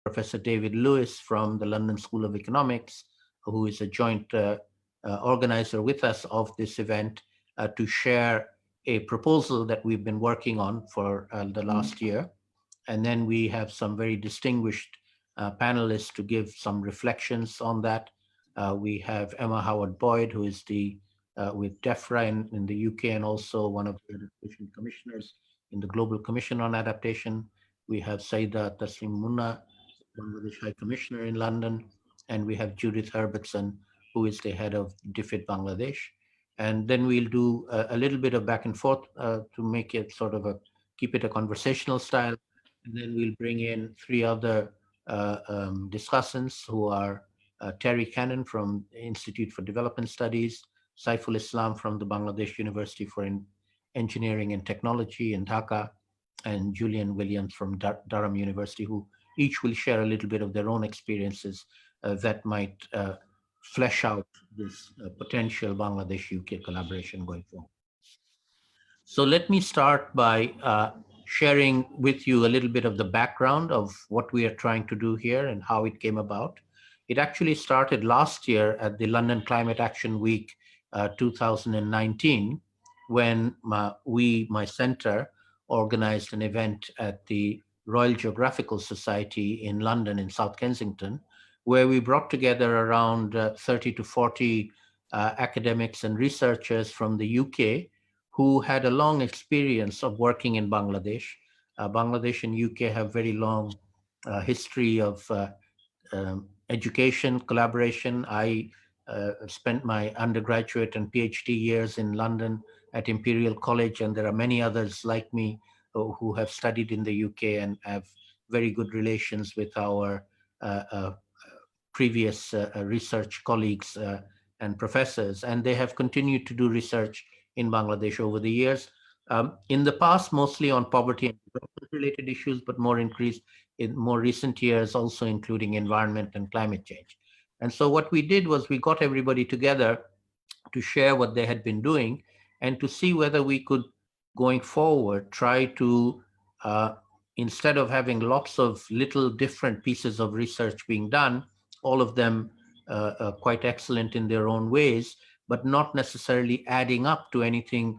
Professor David Lewis from the London School of Economics, who is a joint organizer with us of this event, to share a proposal that we've been working on for the last year. And then we have some very distinguished panelists to give some reflections on that. We have Emma Howard-Boyd, who is with DEFRA in the UK and also one of the adaptation commissioners in the Global Commission on Adaptation. We have Saida Taslim Munna, Bangladesh High Commissioner in London, and we have Judith Herbertson, who is the head of DFID Bangladesh. And then we'll do a little bit of back and forth to make it sort of keep it a conversational style. And then we'll bring in three other discussants who are Terry Cannon from the Institute for Development Studies, Saiful Islam from the Bangladesh University for Engineering and Technology in Dhaka, and Julian Williams from Durham University, who each will share a little bit of their own experiences that might flesh out this potential Bangladesh-UK collaboration going forward. So let me start by sharing with you a little bit of the background of what we are trying to do here and how it came about. It actually started last year at the London Climate Action Week 2019, when my center organized an event at the Royal Geographical Society in London in South Kensington, where we brought together around 30 to 40 academics and researchers from the UK who had a long experience of working in Bangladesh. Bangladesh and UK have very long history of education, collaboration. I spent my undergraduate and PhD years in London at Imperial College, and there are many others like me who have studied in the UK and have very good relations with our previous research colleagues and professors, and they have continued to do research in Bangladesh over the years. In the past, mostly on poverty and development-related issues, but more increased in more recent years, also including environment and climate change. And so what we did was we got everybody together to share what they had been doing and to see whether we could, going forward, try to, instead of having lots of little different pieces of research being done, all of them quite excellent in their own ways, but not necessarily adding up to anything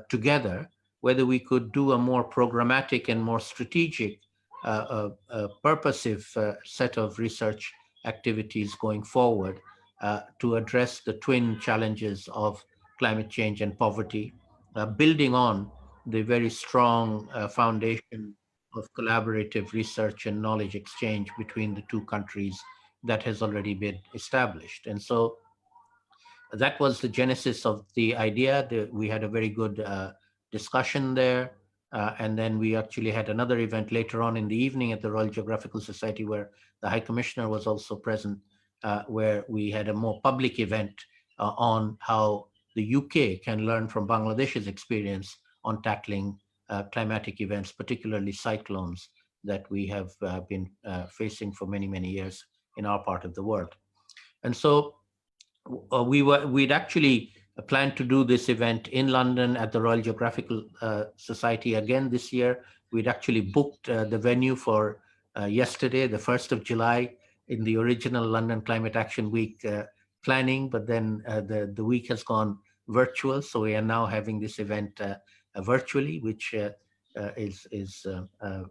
together, whether we could do a more programmatic and more strategic, purposive set of research activities going forward to address the twin challenges of climate change and poverty, building on the very strong foundation of collaborative research and knowledge exchange between the two countries that has already been established. And so that was the genesis of the idea. We had a very good discussion there. And then we actually had another event later on in the evening at the Royal Geographical Society where the High Commissioner was also present, where we had a more public event on how the UK can learn from Bangladesh's experience on tackling climatic events, particularly cyclones that we have been facing for many, many years in our part of the world. And so we'd actually planned to do this event in London at the Royal Geographical Society again this year. We'd actually booked the venue for yesterday, the 1st of July, in the original London Climate Action Week planning, but then the week has gone virtual. So we are now having this event virtually, which is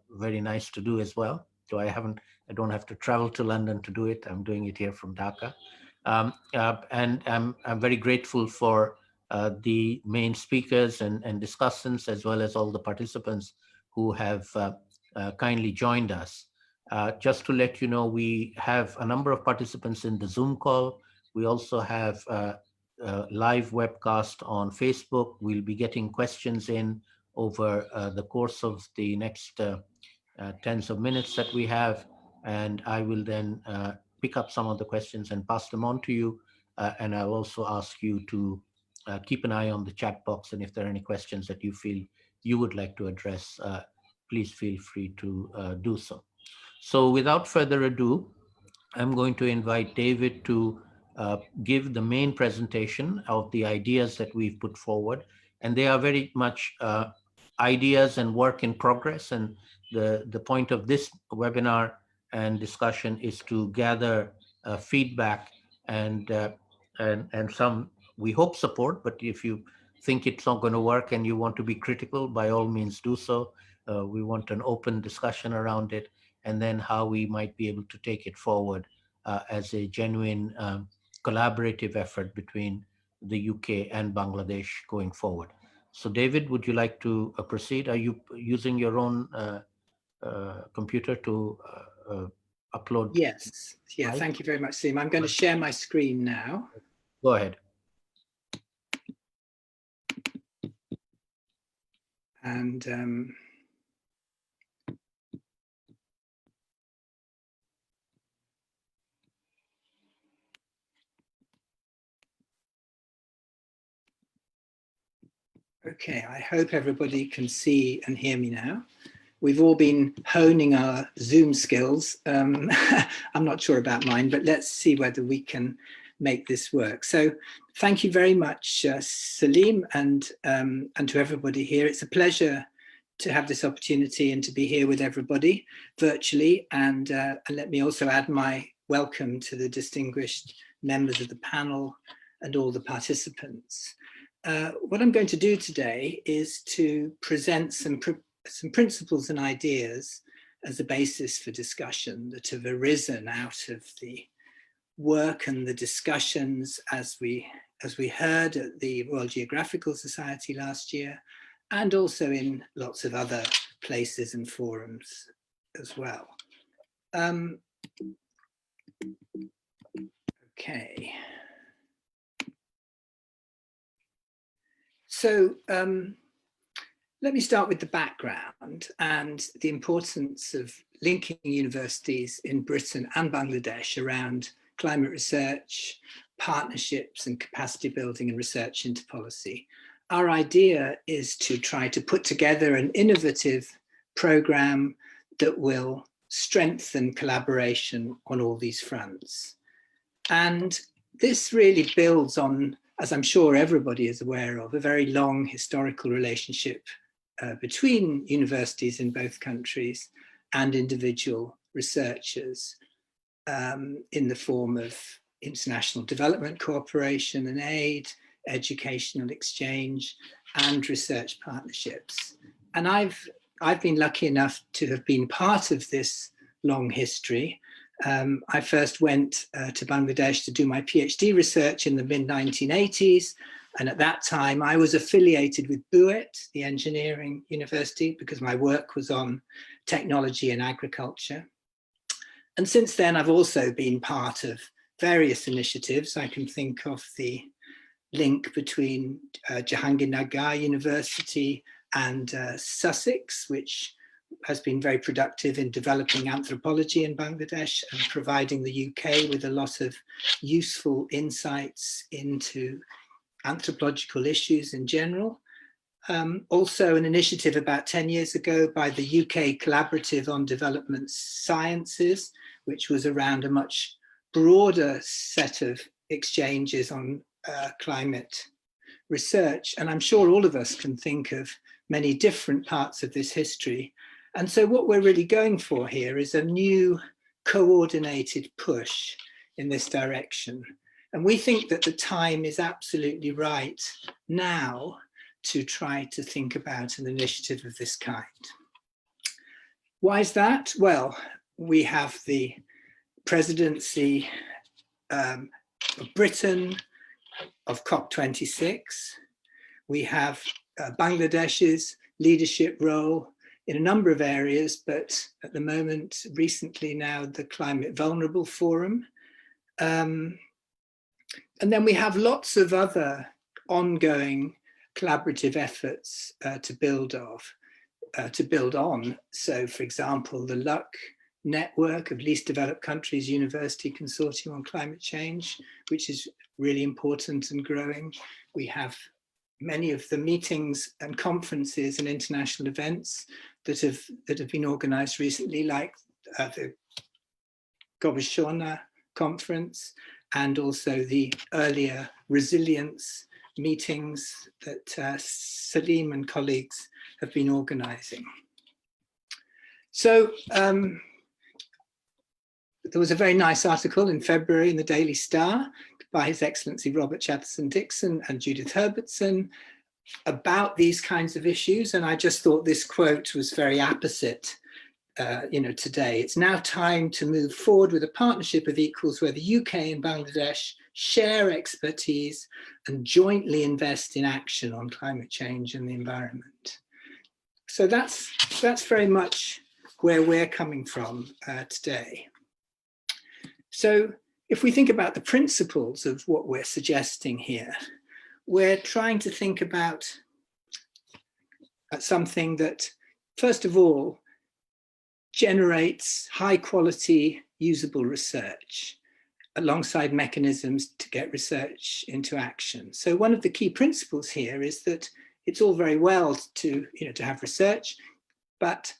very nice to do as well. So I don't have to travel to London to do it. I'm doing it here from Dhaka. And I'm very grateful for the main speakers and discussants, as well as all the participants who have kindly joined us. Just to let you know, we have a number of participants in the Zoom call. We also have a live webcast on Facebook. We'll be getting questions in over the course of the next tens of minutes that we have. And I will then pick up some of the questions and pass them on to you. And I'll also ask you to keep an eye on the chat box. And if there are any questions that you feel you would like to address, please feel free to do so. So without further ado, I'm going to invite David to give the main presentation of the ideas that we've put forward. And they are very much ideas and work in progress. And the point of this webinar and discussion is to gather feedback and some, we hope, support. But if you think it's not going to work and you want to be critical, by all means do so. We want an open discussion around it, and then how we might be able to take it forward as a genuine collaborative effort between the UK and Bangladesh going forward. So David, would you like to proceed? Are you using your own computer to upload? Yes. Yeah, slides? thank you very much, Seem. I'm going to share my screen now. Go ahead. And okay, I hope everybody can see and hear me now. We've all been honing our Zoom skills. I'm not sure about mine, but let's see whether we can make this work. So thank you very much, Salim, and to everybody here. It's a pleasure to have this opportunity and to be here with everybody virtually. And let me also add my welcome to the distinguished members of the panel and all the participants. What I'm going to do today is to present some principles and ideas as a basis for discussion that have arisen out of the work and the discussions as we heard at the Royal Geographical Society last year, and also in lots of other places and forums as well. Okay. So let me start with the background and the importance of linking universities in Britain and Bangladesh around climate research, partnerships and capacity building and research into policy. Our idea is to try to put together an innovative program that will strengthen collaboration on all these fronts. And this really builds on, as I'm sure everybody is aware of, a very long historical relationship between universities in both countries and individual researchers in the form of international development cooperation and aid, educational exchange, and research partnerships. And I've been lucky enough to have been part of this long history. I first went to Bangladesh to do my PhD research in the mid-1980s. And at that time, I was affiliated with BUET, the engineering university, because my work was on technology and agriculture. And since then, I've also been part of various initiatives. I can think of the link between Jahangirnagar University and Sussex, which has been very productive in developing anthropology in Bangladesh and providing the UK with a lot of useful insights into anthropological issues in general. Also an initiative about 10 years ago by the UK Collaborative on Development Sciences, which was around a much broader set of exchanges on climate research. And I'm sure all of us can think of many different parts of this history. And so what we're really going for here is a new coordinated push in this direction. And we think that the time is absolutely right now to try to think about an initiative of this kind. Why is that? Well, we have the presidency of Britain of COP26. We have Bangladesh's leadership role in a number of areas, but at the moment, recently now, the Climate Vulnerable Forum. And then we have lots of other ongoing collaborative efforts to build on. So, for example, the LUC network of least developed countries university consortium on climate change, which is really important and growing. We have many of the meetings and conferences and international events that have been organized recently, like the Gobishona conference, and also the earlier resilience meetings that Salim and colleagues have been organizing. So there was a very nice article in February in the Daily Star by His Excellency Robert Chatterton-Dixon and Judith Herbertson about these kinds of issues. And I just thought this quote was very apposite, today. It's now time to move forward with a partnership of equals where the UK and Bangladesh share expertise and jointly invest in action on climate change and the environment. So that's very much where we're coming from today. So if we think about the principles of what we're suggesting here, we're trying to think about something that, first of all, generates high quality, usable research alongside mechanisms to get research into action. So one of the key principles here is that it's all very well to have research, but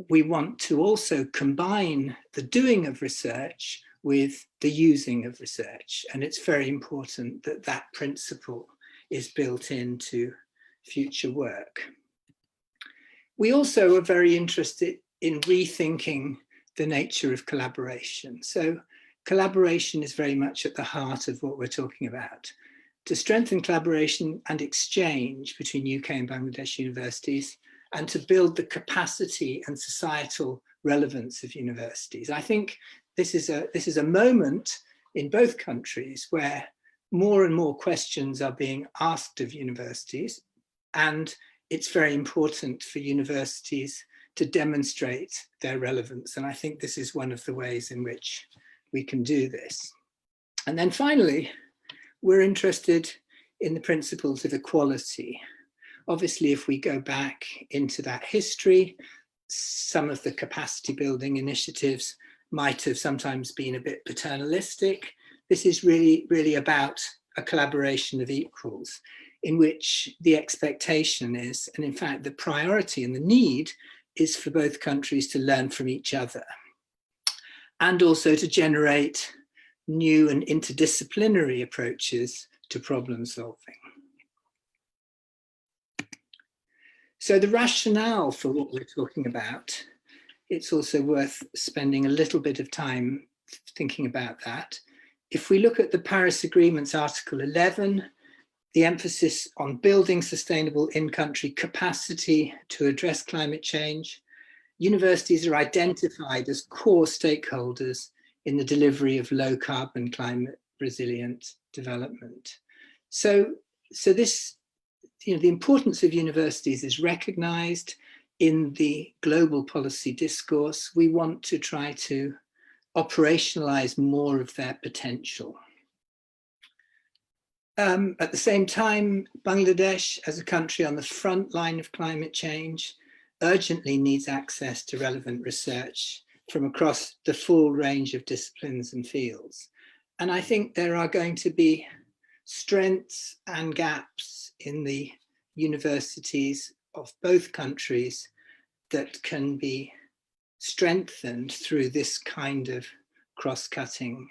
we want to also combine the doing of research with the using of research. And it's very important that that principle is built into future work. We also are very interested in rethinking the nature of collaboration. So collaboration is very much at the heart of what we're talking about. To strengthen collaboration and exchange between UK and Bangladesh universities, and to build the capacity and societal relevance of universities. I think this is a moment in both countries where more and more questions are being asked of universities, and it's very important for universities to demonstrate their relevance. And I think this is one of the ways in which we can do this. And then finally, we're interested in the principles of equality. Obviously, if we go back into that history, some of the capacity building initiatives might have sometimes been a bit paternalistic. This is really about a collaboration of equals, in which the expectation is, and in fact the priority and the need is for both countries to learn from each other, and also to generate new and interdisciplinary approaches to problem solving. So the rationale for what we're talking about, it's also worth spending a little bit of time thinking about that. If we look at the Paris Agreement's Article 11, the emphasis on building sustainable in-country capacity to address climate change, universities are identified as core stakeholders in the delivery of low carbon climate resilient development. So this, the importance of universities is recognized in the global policy discourse. We want to try to operationalize more of their potential. At the same time, Bangladesh, as a country on the front line of climate change, urgently needs access to relevant research from across the full range of disciplines and fields. And I think there are going to be strengths and gaps in the universities of both countries that can be strengthened through this kind of cross-cutting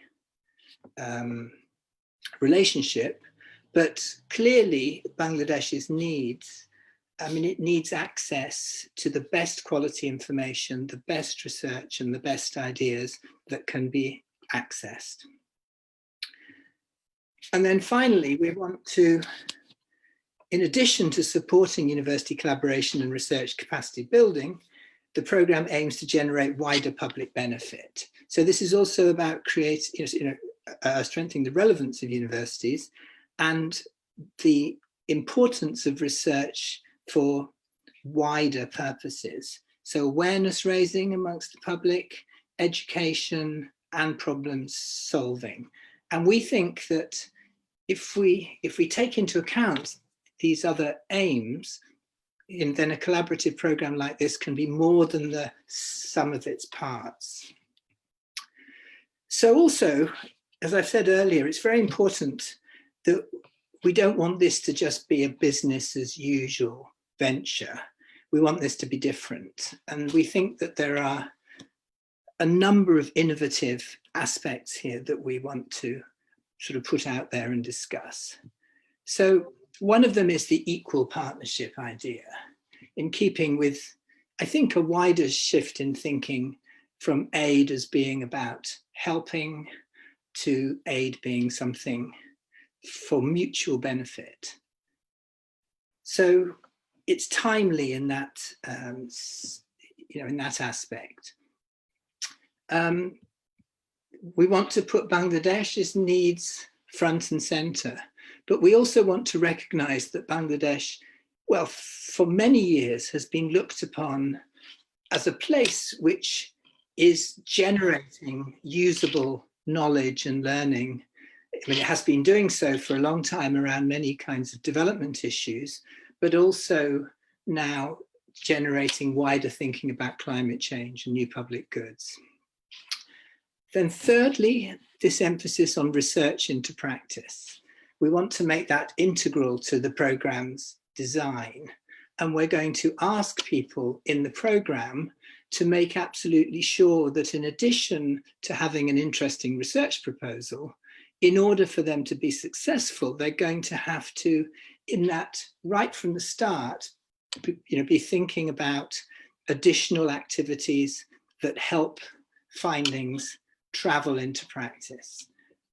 relationship. But clearly Bangladesh's needs, it needs access to the best quality information, the best research and the best ideas that can be accessed. And then finally, we want to, in addition to supporting university collaboration and research capacity building, the programme aims to generate wider public benefit. So this is also about strengthening the relevance of universities and the importance of research for wider purposes. So awareness raising amongst the public, education and problem solving. And we think that if we take into account these other aims, then a collaborative programme like this can be more than the sum of its parts. So also, as I've said earlier, it's very important that we don't want this to just be a business as usual venture. We want this to be different. And we think that there are a number of innovative aspects here that we want to sort of put out there and discuss. So one of them is the equal partnership idea, in keeping with, I think, a wider shift in thinking from aid as being about helping to aid being something for mutual benefit. So it's timely in that, in that aspect. We want to put Bangladesh's needs front and center, but we also want to recognize that Bangladesh, well, for many years has been looked upon as a place which is generating usable knowledge and learning. I mean, it has been doing so for a long time around many kinds of development issues, but also now generating wider thinking about climate change and new public goods. Then thirdly, this emphasis on research into practice. We want to make that integral to the program's design. And we're going to ask people in the program to make absolutely sure that in addition to having an interesting research proposal, in order for them to be successful, they're going to have to, in that right from the start, be thinking about additional activities that help findings travel into practice.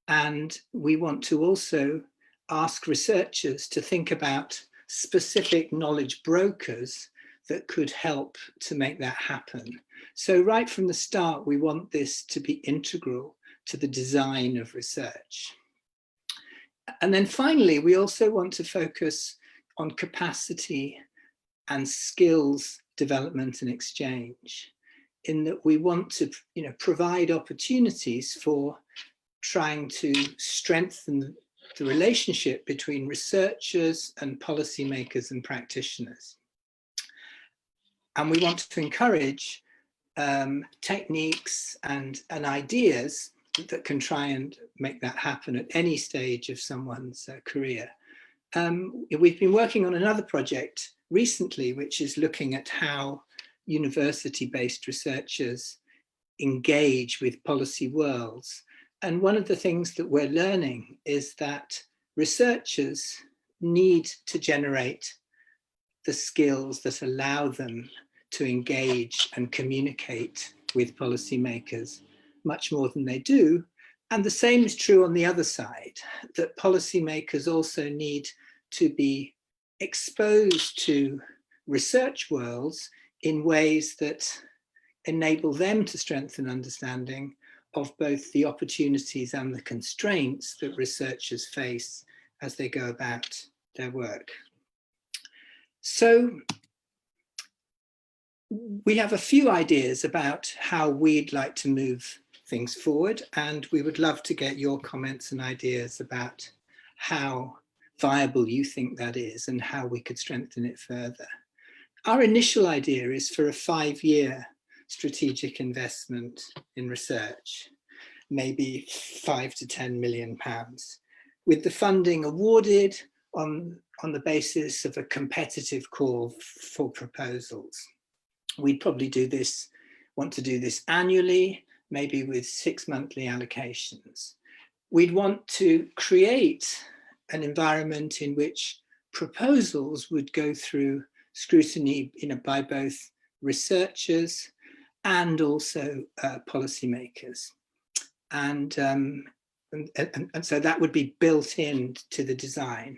And we want to also ask researchers to think about specific knowledge brokers that could help to make that happen. So right from the start, we want this to be integral to the design of research. And then finally, we also want to focus on capacity and skills development and exchange, in that we want to provide opportunities for trying to strengthen the relationship between researchers and policymakers and practitioners. And we want to encourage techniques and ideas that can try and make that happen at any stage of someone's career. We've been working on another project recently, which is looking at how university-based researchers engage with policy worlds. And one of the things that we're learning is that researchers need to generate the skills that allow them to engage and communicate with policymakers much more than they do. And the same is true on the other side, that policymakers also need to be exposed to research worlds in ways that enable them to strengthen understanding of both the opportunities and the constraints that researchers face as they go about their work. So we have a few ideas about how we'd like to move things forward, and we would love to get your comments and ideas about how viable you think that is and how we could strengthen it further. Our initial idea is for a 5-year strategic investment in research, maybe 5 to 10 million pounds, with the funding awarded on the basis of a competitive call for proposals. We'd probably want to do this annually, maybe with 6 monthly allocations. We'd want to create an environment in which proposals would go through scrutiny by both researchers and also policymakers. And so that would be built into the design.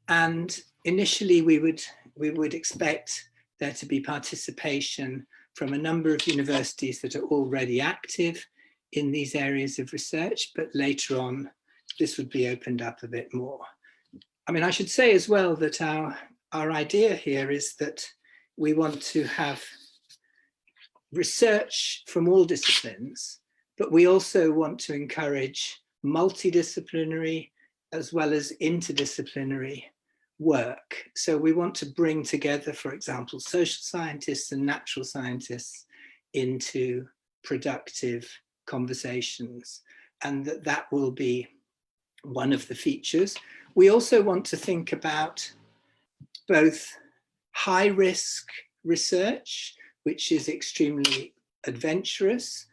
And initially we would expect there to be participation from a number of universities that are already active in these areas of research, but later on, this would be opened up a bit more. I mean, I should say as well that our idea here is that we want to have research from all disciplines, but we also want to encourage multidisciplinary as well as interdisciplinary work. So we want to bring together, for example, social scientists and natural scientists into productive conversations, and that will be one of the features. We also want to think about both high-risk research, which is extremely adventurous,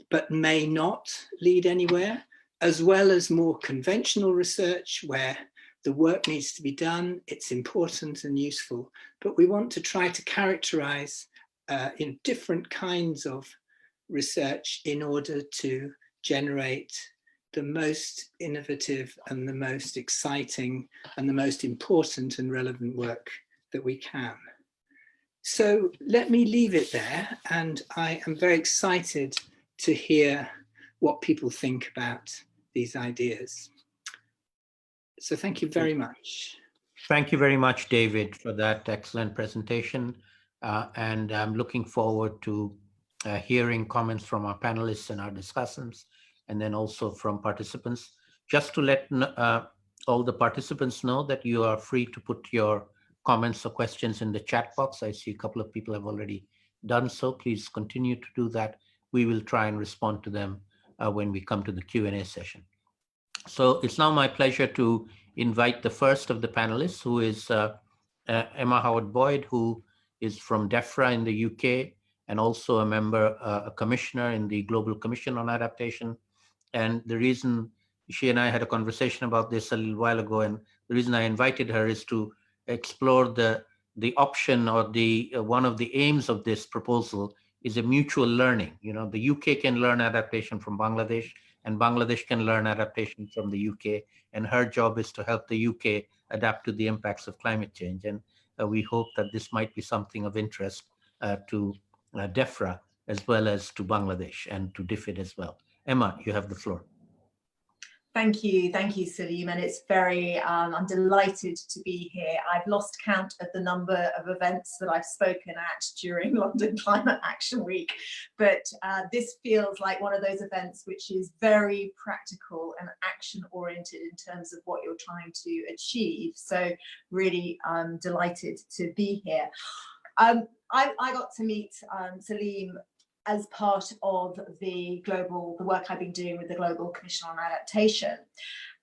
but may not lead anywhere, as well as more conventional research where the work needs to be done, it's important and useful, but we want to try to characterize in different kinds of research in order to generate the most innovative and the most exciting and the most important and relevant work that we can. So let me leave it there, and I am very excited to hear what people think about these ideas. So thank you very much. Thank you very much, David, for that excellent presentation. And I'm looking forward to hearing comments from our panelists and our discussants, and then also from participants. Just to let all the participants know that you are free to put your comments or questions in the chat box. I see a couple of people have already done so. Please continue to do that. We will try and respond to them when we come to the Q&A session. So it's now my pleasure to invite the first of the panelists, who is Emma Howard-Boyd, who is from DEFRA in the UK, and also a member, a commissioner in the Global Commission on Adaptation. And the reason she and I had a conversation about this a little while ago, and the reason I invited her is to explore the option, or the one of the aims of this proposal is a mutual learning. You know, the UK can learn adaptation from Bangladesh, and Bangladesh can learn adaptation from the UK, and her job is to help the UK adapt to the impacts of climate change. And we hope that this might be something of interest to DEFRA, as well as to Bangladesh and to DFID as well. Emma, you have the floor. Thank you, Salim, and it's very, I'm delighted to be here. I've lost count of the number of events that I've spoken at during London Climate Action Week, but this feels like one of those events which is very practical and action-oriented in terms of what you're trying to achieve. So really delighted to be here. I got to meet Salim as part of the work I've been doing with the Global Commission on Adaptation.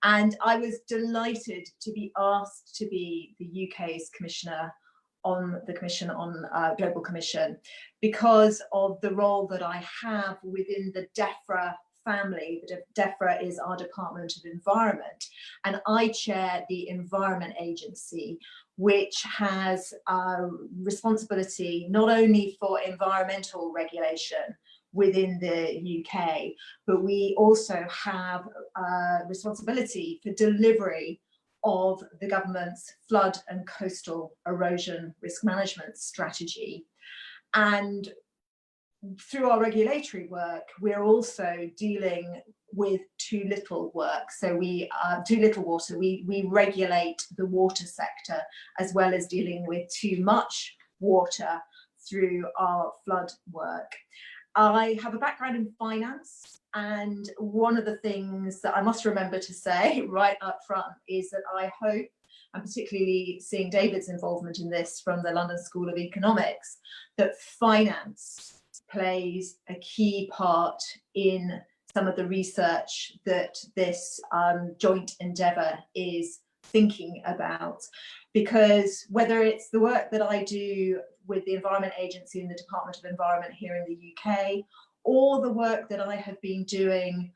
And I was delighted to be asked to be the UK's commissioner on the Commission on Global Commission, because of the role that I have within the DEFRA family. DEFRA is our Department of Environment, and I chair the Environment Agency, which has responsibility not only for environmental regulation within the UK, but we also have responsibility for delivery of the government's flood and coastal erosion risk management strategy. And through our regulatory work, we're also dealing with too little work. So too little water. We regulate the water sector, as well as dealing with too much water through our flood work. I have a background in finance, and one of the things that I must remember to say right up front is that I hope, and particularly seeing David's involvement in this from the London School of Economics, that finance plays a key part in some of the research that this joint endeavour is thinking about. Because whether it's the work that I do with the Environment Agency and the Department of Environment here in the UK, or the work that I have been doing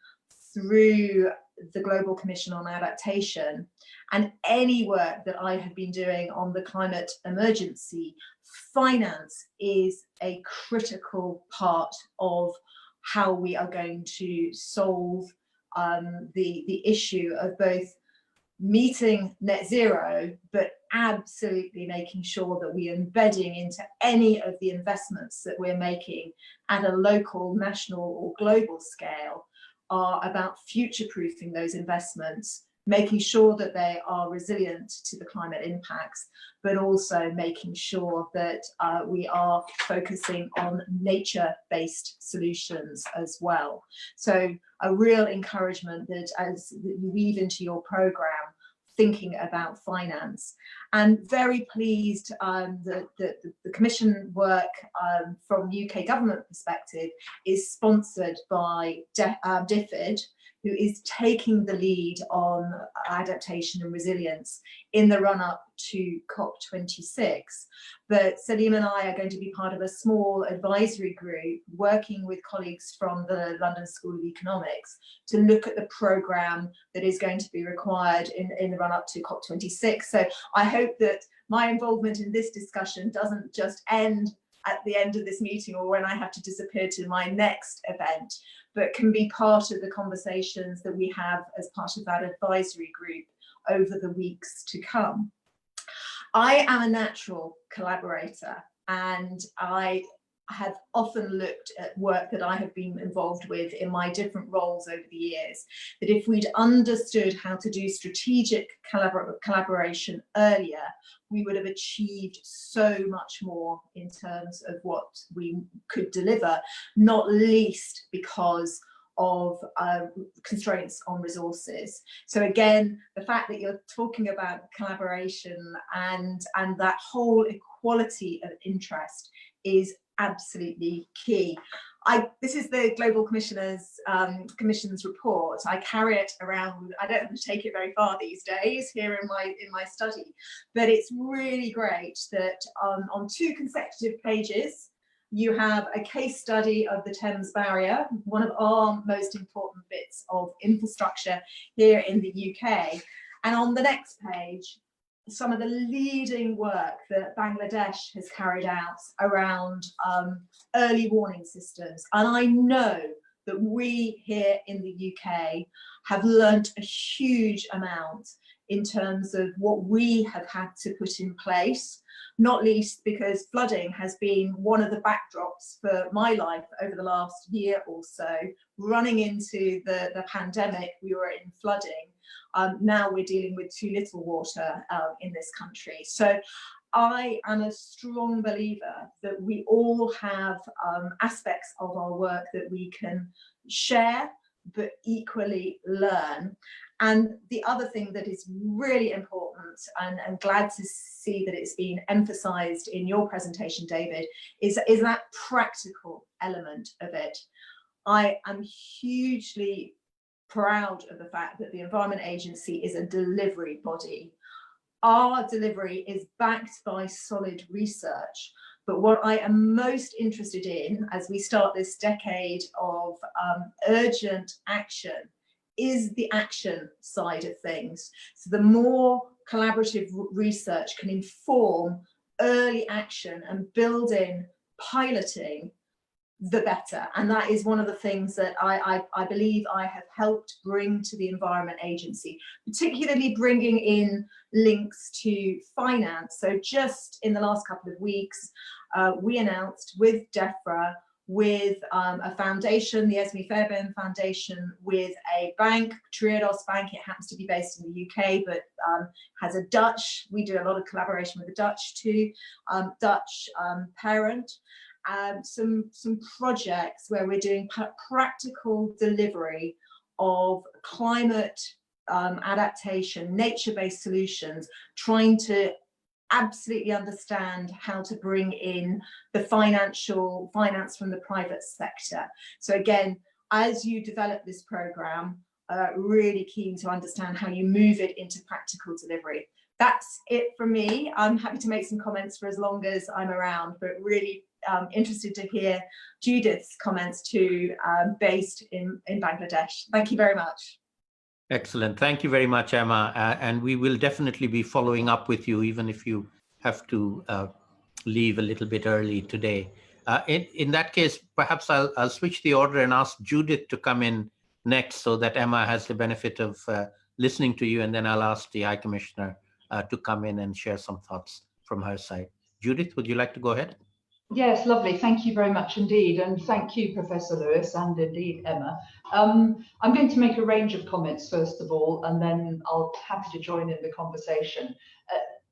through the Global Commission on Adaptation, and any work that I have been doing on the climate emergency, finance is a critical part of how we are going to solve the issue of both meeting net zero, but absolutely making sure that we are embedding into any of the investments that we're making at a local, national or global scale are about future-proofing those investments, making sure that they are resilient to the climate impacts, but also making sure that we are focusing on nature-based solutions as well. So a real encouragement that as you weave into your programme, thinking about finance. And very pleased that the Commission work from UK government perspective is sponsored by DFID, who is taking the lead on adaptation and resilience in the run-up to COP26. But Salim and I are going to be part of a small advisory group working with colleagues from the London School of Economics to look at the programme that is going to be required in the run-up to COP26. So I hope that my involvement in this discussion doesn't just end at the end of this meeting or when I have to disappear to my next event, but can be part of the conversations that we have as part of that advisory group over the weeks to come. I am a natural collaborator, and I have often looked at work that I have been involved with in my different roles over the years, that if we'd understood how to do strategic collaboration earlier, we would have achieved so much more in terms of what we could deliver, not least because of constraints on resources. So again, the fact that you're talking about collaboration and that whole equality of interest is absolutely key. This is the Global Commission's report. I carry it around. I don't have to take it very far these days here in my study, but it's really great that on 2 consecutive pages you have a case study of the Thames Barrier, one of our most important bits of infrastructure here in the UK. And on the next page, some of the leading work that Bangladesh has carried out around early warning systems. And I know that we here in the UK have learnt a huge amount in terms of what we have had to put in place, not least because flooding has been one of the backdrops for my life over the last year or so. Running into the pandemic, we were in flooding. Now we're dealing with too little water in this country. So I am a strong believer that we all have aspects of our work that we can share, but equally learn. And the other thing that is really important, and I'm glad to see that it's been emphasised in your presentation, David, is that practical element of it. I am hugely proud of the fact that the Environment Agency is a delivery body. Our delivery is backed by solid research. But what I am most interested in as we start this decade of urgent action is the action side of things. So the more collaborative research can inform early action and build in piloting, the better. And that is one of the things that I believe I have helped bring to the Environment Agency, particularly bringing in links to finance. So just in the last couple of weeks, we announced with DEFRA, with a foundation, the Esme Fairbairn Foundation, with a bank, Triodos Bank. It happens to be based in the UK, but has a Dutch, we do a lot of collaboration with the Dutch too, Dutch parent. Some projects where we're doing practical delivery of climate adaptation, nature-based solutions, trying to absolutely understand how to bring in the finance from the private sector. So again, as you develop this program, really keen to understand how you move it into practical delivery. That's it from me. I'm happy to make some comments for as long as I'm around, but really interested to hear Judith's comments too, based in Bangladesh. Thank you very much. Excellent. Thank you very much, Emma. And we will definitely be following up with you, even if you have to leave a little bit early today. In that case, perhaps I'll switch the order and ask Judith to come in next so that Emma has the benefit of listening to you, and then I'll ask the High Commissioner to come in and share some thoughts from her side. Judith, would you like to go ahead? Yes, lovely. Thank you very much indeed. And thank you, Professor Lewis, and indeed, Emma. I'm going to make a range of comments, first of all, and then I'll be happy to join in the conversation.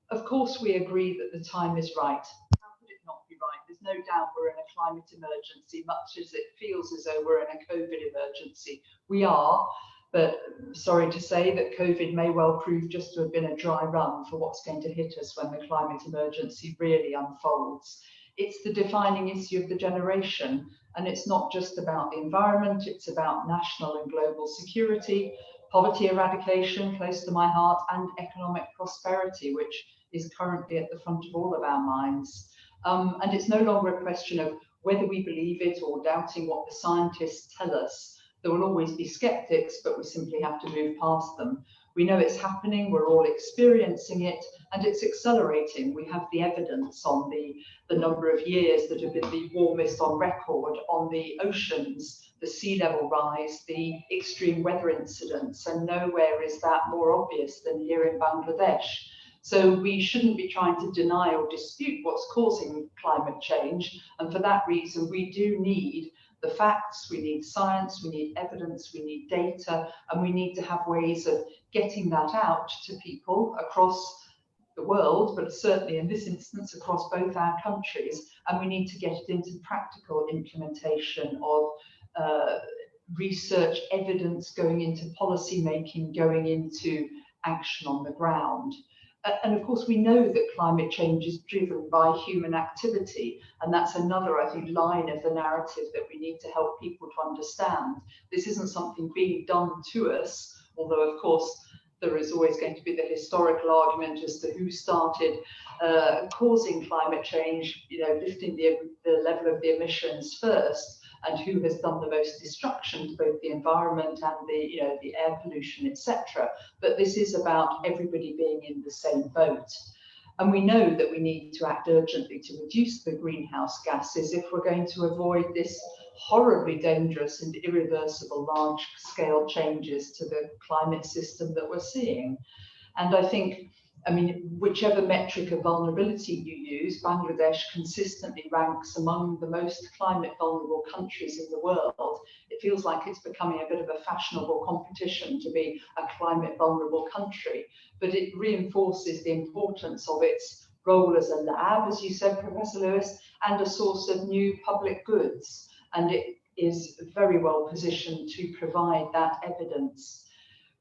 Of course, we agree that the time is right. How could it not be right? There's no doubt we're in a climate emergency, much as it feels as though we're in a COVID emergency. We are, but sorry to say that COVID may well prove just to have been a dry run for what's going to hit us when the climate emergency really unfolds. It's the defining issue of the generation, and it's not just about the environment, it's about national and global security, poverty eradication, close to my heart, and economic prosperity, which is currently at the front of all of our minds. And it's no longer a question of whether we believe it or doubting what the scientists tell us. There will always be skeptics, but we simply have to move past them. We know it's happening, we're all experiencing it, and it's accelerating. We have the evidence on the number of years that have been the warmest on record, on the oceans, the sea level rise, the extreme weather incidents, and nowhere is that more obvious than here in Bangladesh. So we shouldn't be trying to deny or dispute what's causing climate change, and for that reason we do need the facts, we need science, we need evidence, we need data, and we need to have ways of getting that out to people across the world, but certainly in this instance across both our countries, and we need to get it into practical implementation of research, evidence going into policy making, going into action on the ground. And of course, we know that climate change is driven by human activity. And that's another, I think, line of the narrative that we need to help people to understand. This isn't something being done to us, although, of course, there is always going to be the historical argument as to who started causing climate change, lifting the level of the emissions first, and who has done the most destruction to both the environment and the air pollution, etc. But this is about everybody being in the same boat. And we know that we need to act urgently to reduce the greenhouse gases if we're going to avoid this horribly dangerous and irreversible large-scale changes to the climate system that we're seeing. And I think, whichever metric of vulnerability you use, Bangladesh consistently ranks among the most climate vulnerable countries in the world. It feels like it's becoming a bit of a fashionable competition to be a climate vulnerable country, but it reinforces the importance of its role as a lab, as you said, Professor Lewis, and a source of new public goods. And it is very well positioned to provide that evidence.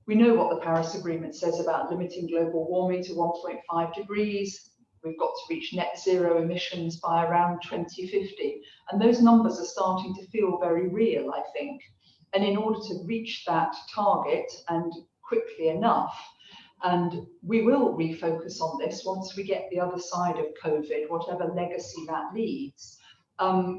We know what the Paris Agreement says about limiting global warming to 1.5 degrees. We've got to reach net zero emissions by around 2050. And those numbers are starting to feel very real, I think. And in order to reach that target, and quickly enough, and we will refocus on this once we get the other side of COVID, whatever legacy that leaves,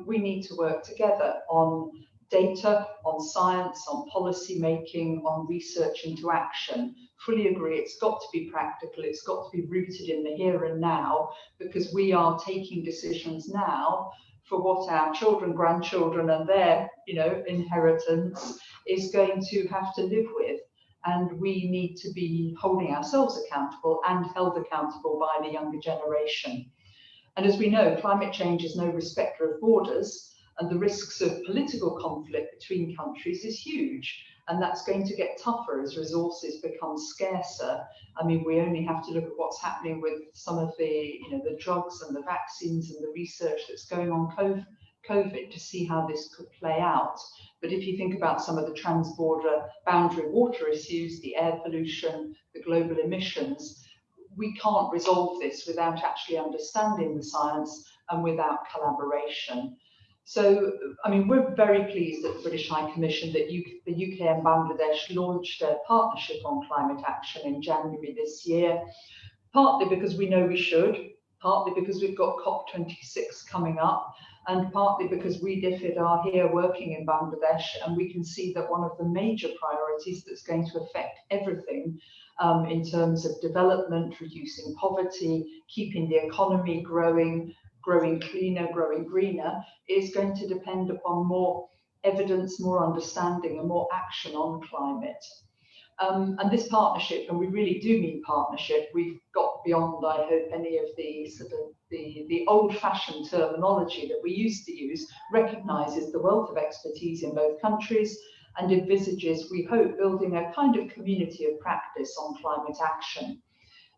we need to work together on data, on science, on policy making, on research into action. Fully agree, it's got to be practical, it's got to be rooted in the here and now, because we are taking decisions now for what our children, grandchildren, and their inheritance is going to have to live with. And we need to be holding ourselves accountable and held accountable by the younger generation. And as we know, climate change is no respecter of borders, and the risks of political conflict between countries is huge. And that's going to get tougher as resources become scarcer. We only have to look at what's happening with some of the drugs and the vaccines and the research that's going on COVID to see how this could play out. But if you think about some of the transborder boundary water issues, the air pollution, the global emissions, we can't resolve this without actually understanding the science and without collaboration. So, we're very pleased at the British High Commission that the UK and Bangladesh launched a partnership on climate action in January this year, partly because we know we should, partly because we've got COP26 coming up, and partly because we DFID are here working in Bangladesh, and we can see that one of the major priorities that's going to affect everything in terms of development, reducing poverty, keeping the economy growing cleaner, growing greener, is going to depend upon more evidence, more understanding, and more action on climate. And this partnership, and we really do mean partnership, we've got beyond, I hope, any of the the old-fashioned terminology that we used to use, recognises the wealth of expertise in both countries, and envisages, we hope, building a kind of community of practice on climate action.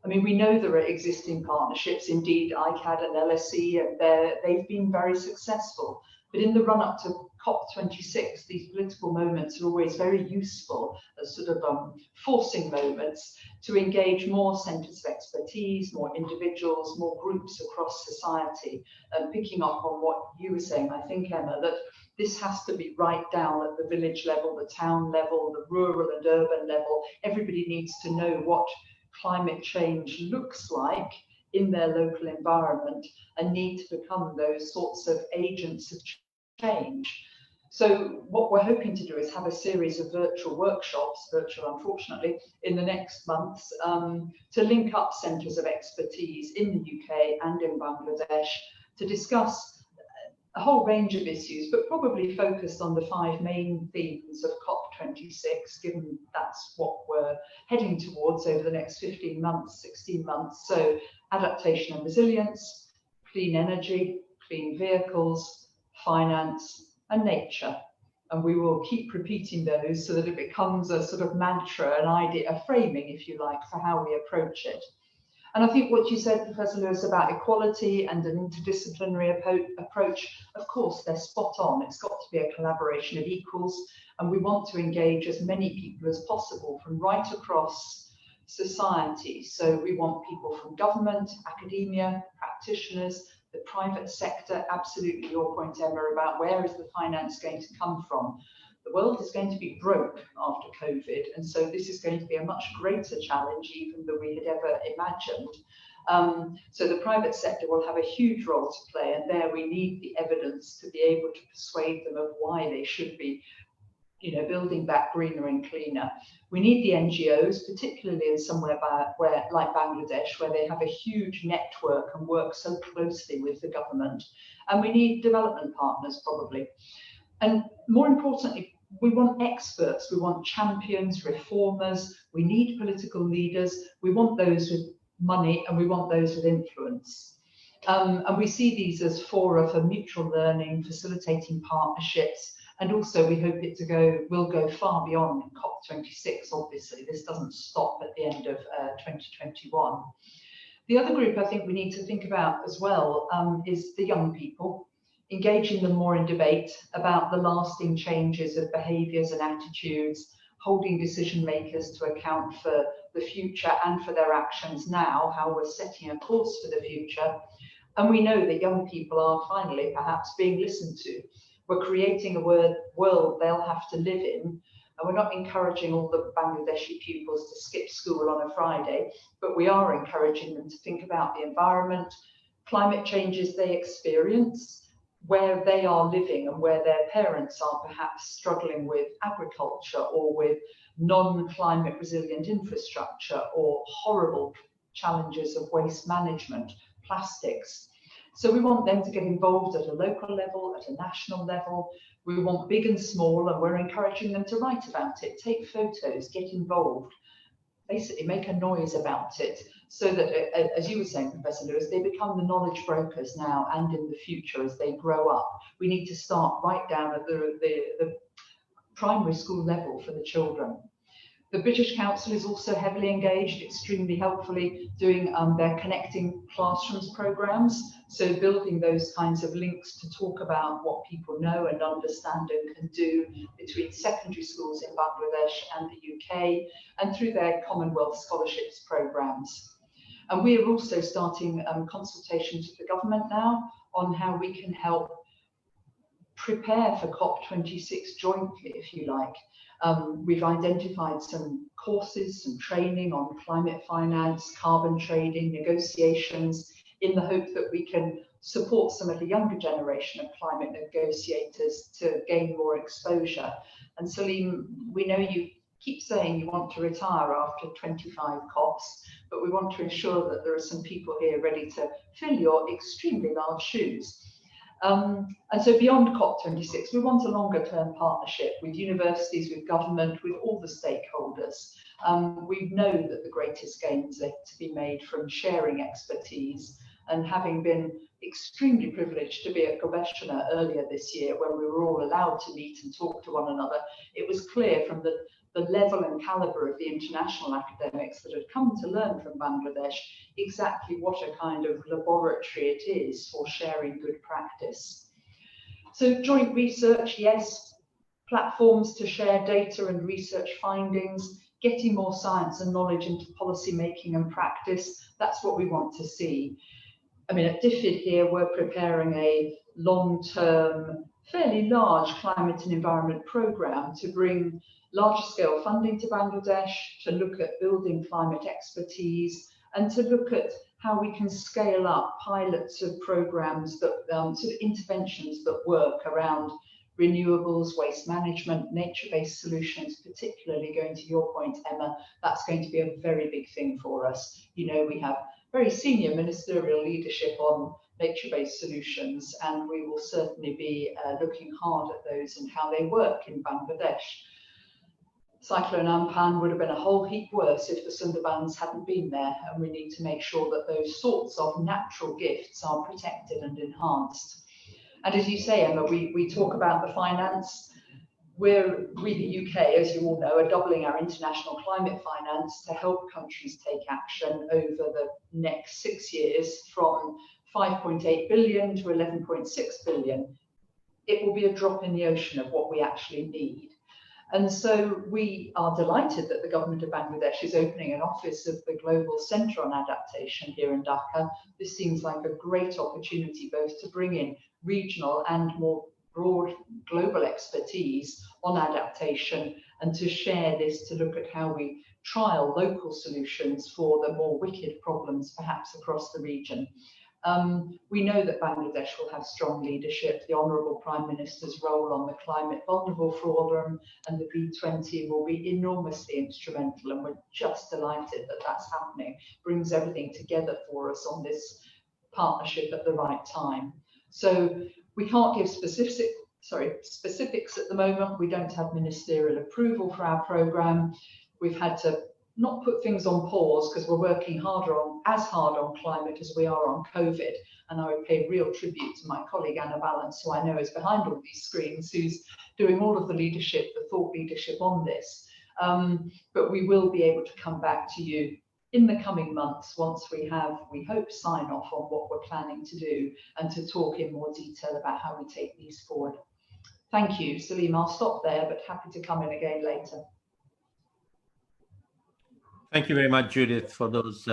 We know there are existing partnerships, indeed ICCCAD and LSE, and they've been very successful. But in the run-up to COP26, these political moments are always very useful as sort of forcing moments to engage more centres of expertise, more individuals, more groups across society, and picking up on what you were saying, I think, Emma, that this has to be right down at the village level, the town level, the rural and urban level. Everybody needs to know what climate change looks like in their local environment and need to become those sorts of agents of change. So what we're hoping to do is have a series of virtual workshops, virtual unfortunately, in the next months to link up centres of expertise in the UK and in Bangladesh to discuss a whole range of issues, but probably focused on the 5 main themes of COP26, given that's what we're heading towards over the next 15 months, 16 months. So adaptation and resilience, clean energy, clean vehicles, finance, and nature. And we will keep repeating those so that it becomes a sort of mantra, an idea, a framing, if you like, for how we approach it. And I think what you said, Professor Lewis, about equality and an interdisciplinary approach, of course, they're spot on. It's got to be a collaboration of equals, and we want to engage as many people as possible from right across society. So we want people from government, academia, practitioners, the private sector, absolutely your point, Emma, about where is the finance going to come from. The world is going to be broke after COVID, and so this is going to be a much greater challenge even than we had ever imagined. So the private sector will have a huge role to play, and there we need the evidence to be able to persuade them of why they should be, you know, building back greener and cleaner. We need the NGOs, particularly in somewhere where, like Bangladesh, where they have a huge network and work so closely with the government. And we need development partners, probably. And more importantly, we want experts, we want champions, reformers, we need political leaders, we want those with money, and we want those with influence. And we see these as fora for mutual learning, facilitating partnerships, and also we hope it will go far beyond COP26, obviously. This doesn't stop at the end of 2021. The other group I think we need to think about as well is the young people, engaging them more in debate about the lasting changes of behaviours and attitudes, holding decision makers to account for the future and for their actions now, how we're setting a course for the future. And we know that young people are finally perhaps being listened to. We're creating a world they'll have to live in, and we're not encouraging all the Bangladeshi pupils to skip school on a Friday, but we are encouraging them to think about the environment, climate changes they experience, where they are living and where their parents are perhaps struggling with agriculture or with non-climate resilient infrastructure or horrible challenges of waste management, plastics. So we want them to get involved at a local level, at a national level. We want big and small, and we're encouraging them to write about it, take photos, get involved, basically make a noise about it, so that, as you were saying, Professor Lewis, they become the knowledge brokers now and in the future as they grow up. We need to start right down at the primary school level for the children. The British Council is also heavily engaged, extremely helpfully, doing their Connecting Classrooms programmes, so building those kinds of links to talk about what people know and understand and can do between secondary schools in Bangladesh and the UK, and through their Commonwealth Scholarships programmes. And we are also starting consultations with the government now on how we can help prepare for COP26 jointly, if you like. We've identified some courses, some training on climate finance, carbon trading, negotiations, in the hope that we can support some of the younger generation of climate negotiators to gain more exposure. And Salim, we know you keep saying you want to retire after 25 COPs, but we want to ensure that there are some people here ready to fill your extremely large shoes. And so beyond COP26, we want a longer term partnership with universities, with government, with all the stakeholders. We know that the greatest gains are to be made from sharing expertise, and having been extremely privileged to be at Gobeshona earlier this year when we were all allowed to meet and talk to one another, it was clear from the level and calibre of the international academics that had come to learn from Bangladesh exactly what a kind of laboratory it is for sharing good practice. So joint research, yes, platforms to share data and research findings, getting more science and knowledge into policy making and practice, that's what we want to see. I mean, at DFID here, we're preparing a long-term, fairly large climate and environment programme to bring large-scale funding to Bangladesh, to look at building climate expertise, and to look at how we can scale up pilots of programmes that sort of interventions that work around renewables, waste management, nature-based solutions, particularly going to your point, Emma, that's going to be a very big thing for us. You know, we have very senior ministerial leadership on nature-based solutions, and we will certainly be looking hard at those and how they work in Bangladesh. Cyclone Amphan would have been a whole heap worse if the Sundarbans hadn't been there, and we need to make sure that those sorts of natural gifts are protected and enhanced. And as you say, Emma, we talk about the finance. We, the UK, as you all know, are doubling our international climate finance to help countries take action over the next 6 years, from 5.8 billion to 11.6 billion. It will be a drop in the ocean of what we actually need. And so we are delighted that the government of Bangladesh is opening an office of the Global Centre on Adaptation here in Dhaka. This seems like a great opportunity both to bring in regional and more broad global expertise on adaptation, and to share this, to look at how we trial local solutions for the more wicked problems perhaps across the region. We know that Bangladesh will have strong leadership. The Honourable Prime Minister's role on the Climate Vulnerable Forum and the B20 will be enormously instrumental, and we're just delighted that that's happening. Brings everything together for us on this partnership at the right time. So we can't give specifics at the moment. We don't have ministerial approval for our programme. We've had to not put things on pause because we're working as hard on climate as we are on COVID. And I would pay real tribute to my colleague Anna Balance, who I know is behind all these screens, who's doing all of the leadership, the thought leadership on this. But we will be able to come back to you in the coming months once we have, we hope, sign off on what we're planning to do, and to talk in more detail about how we take these forward. Thank you, Salim. I'll stop there, but happy to come in again later. Thank you very much, Judith, for those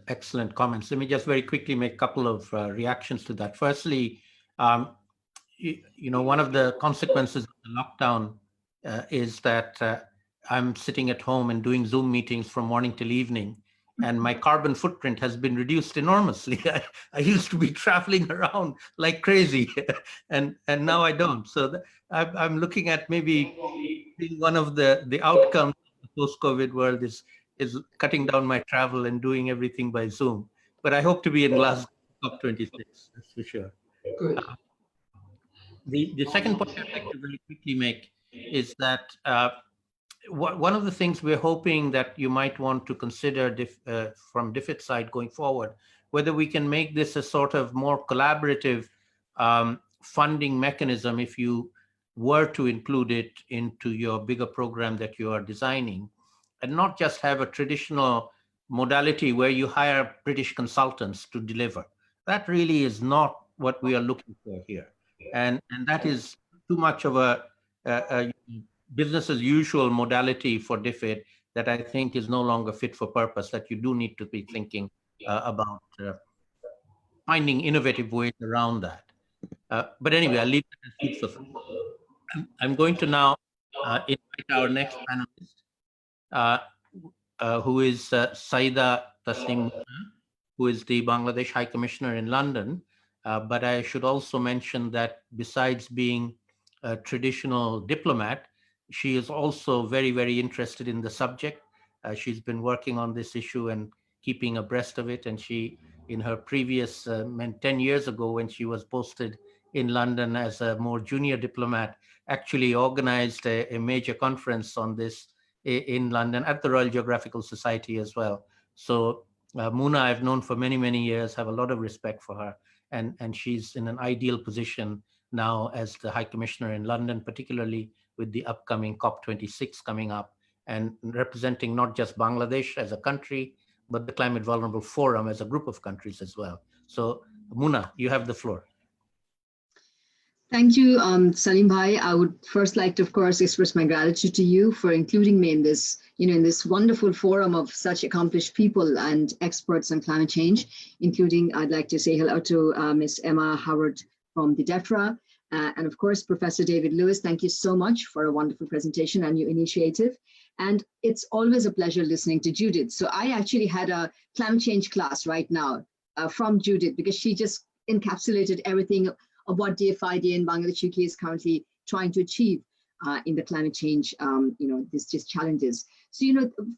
excellent comments. Let me just very quickly make a couple of reactions to that. Firstly, you know, one of the consequences of the lockdown is that I'm sitting at home and doing Zoom meetings from morning till evening, and my carbon footprint has been reduced enormously. I used to be traveling around like crazy, and now I don't. So I'm looking at maybe one of the outcomes of the post-COVID world is cutting down my travel and doing everything by Zoom. But I hope to be in Glasgow COP26, that's for sure. Good. The second point I'd like to very quickly make is that one of the things we're hoping that you might want to consider from DFID's side going forward, whether we can make this a sort of more collaborative funding mechanism if you were to include it into your bigger program that you are designing, and not just have a traditional modality where you hire British consultants to deliver. That really is not what we are looking for here. And that is too much of a business as usual modality for DFID that I think is no longer fit for purpose, that you do need to be thinking about finding innovative ways around that. But anyway, I'll leave it as food for thought. I'm going to now invite our next panelist, who is Saida Tasneem, who is the Bangladesh High Commissioner in London. But I should also mention that besides being a traditional diplomat, she is also very, very interested in the subject. She's been working on this issue and keeping abreast of it. And she, in her previous 10 years ago, when she was posted in London as a more junior diplomat, actually organized a major conference on this in London at the Royal Geographical Society as well. So Muna, I've known for many, many years, have a lot of respect for her. And she's in an ideal position now as the High Commissioner in London, particularly with the upcoming COP26 coming up, and representing not just Bangladesh as a country, but the Climate Vulnerable Forum as a group of countries as well. So Muna, you have the floor. Thank you, Salim Bhai. I would first like to, of course, express my gratitude to you for including me in this, in this wonderful forum of such accomplished people and experts on climate change, including, I'd like to say hello to Ms. Emma Howard from the DEFRA, and of course, Professor David Lewis. Thank you so much for a wonderful presentation and your initiative. And it's always a pleasure listening to Judith. So I actually had a climate change class right now from Judith, because she just encapsulated everything of what DFID and Bangladesh UK is currently trying to achieve in the climate change, these challenges. So,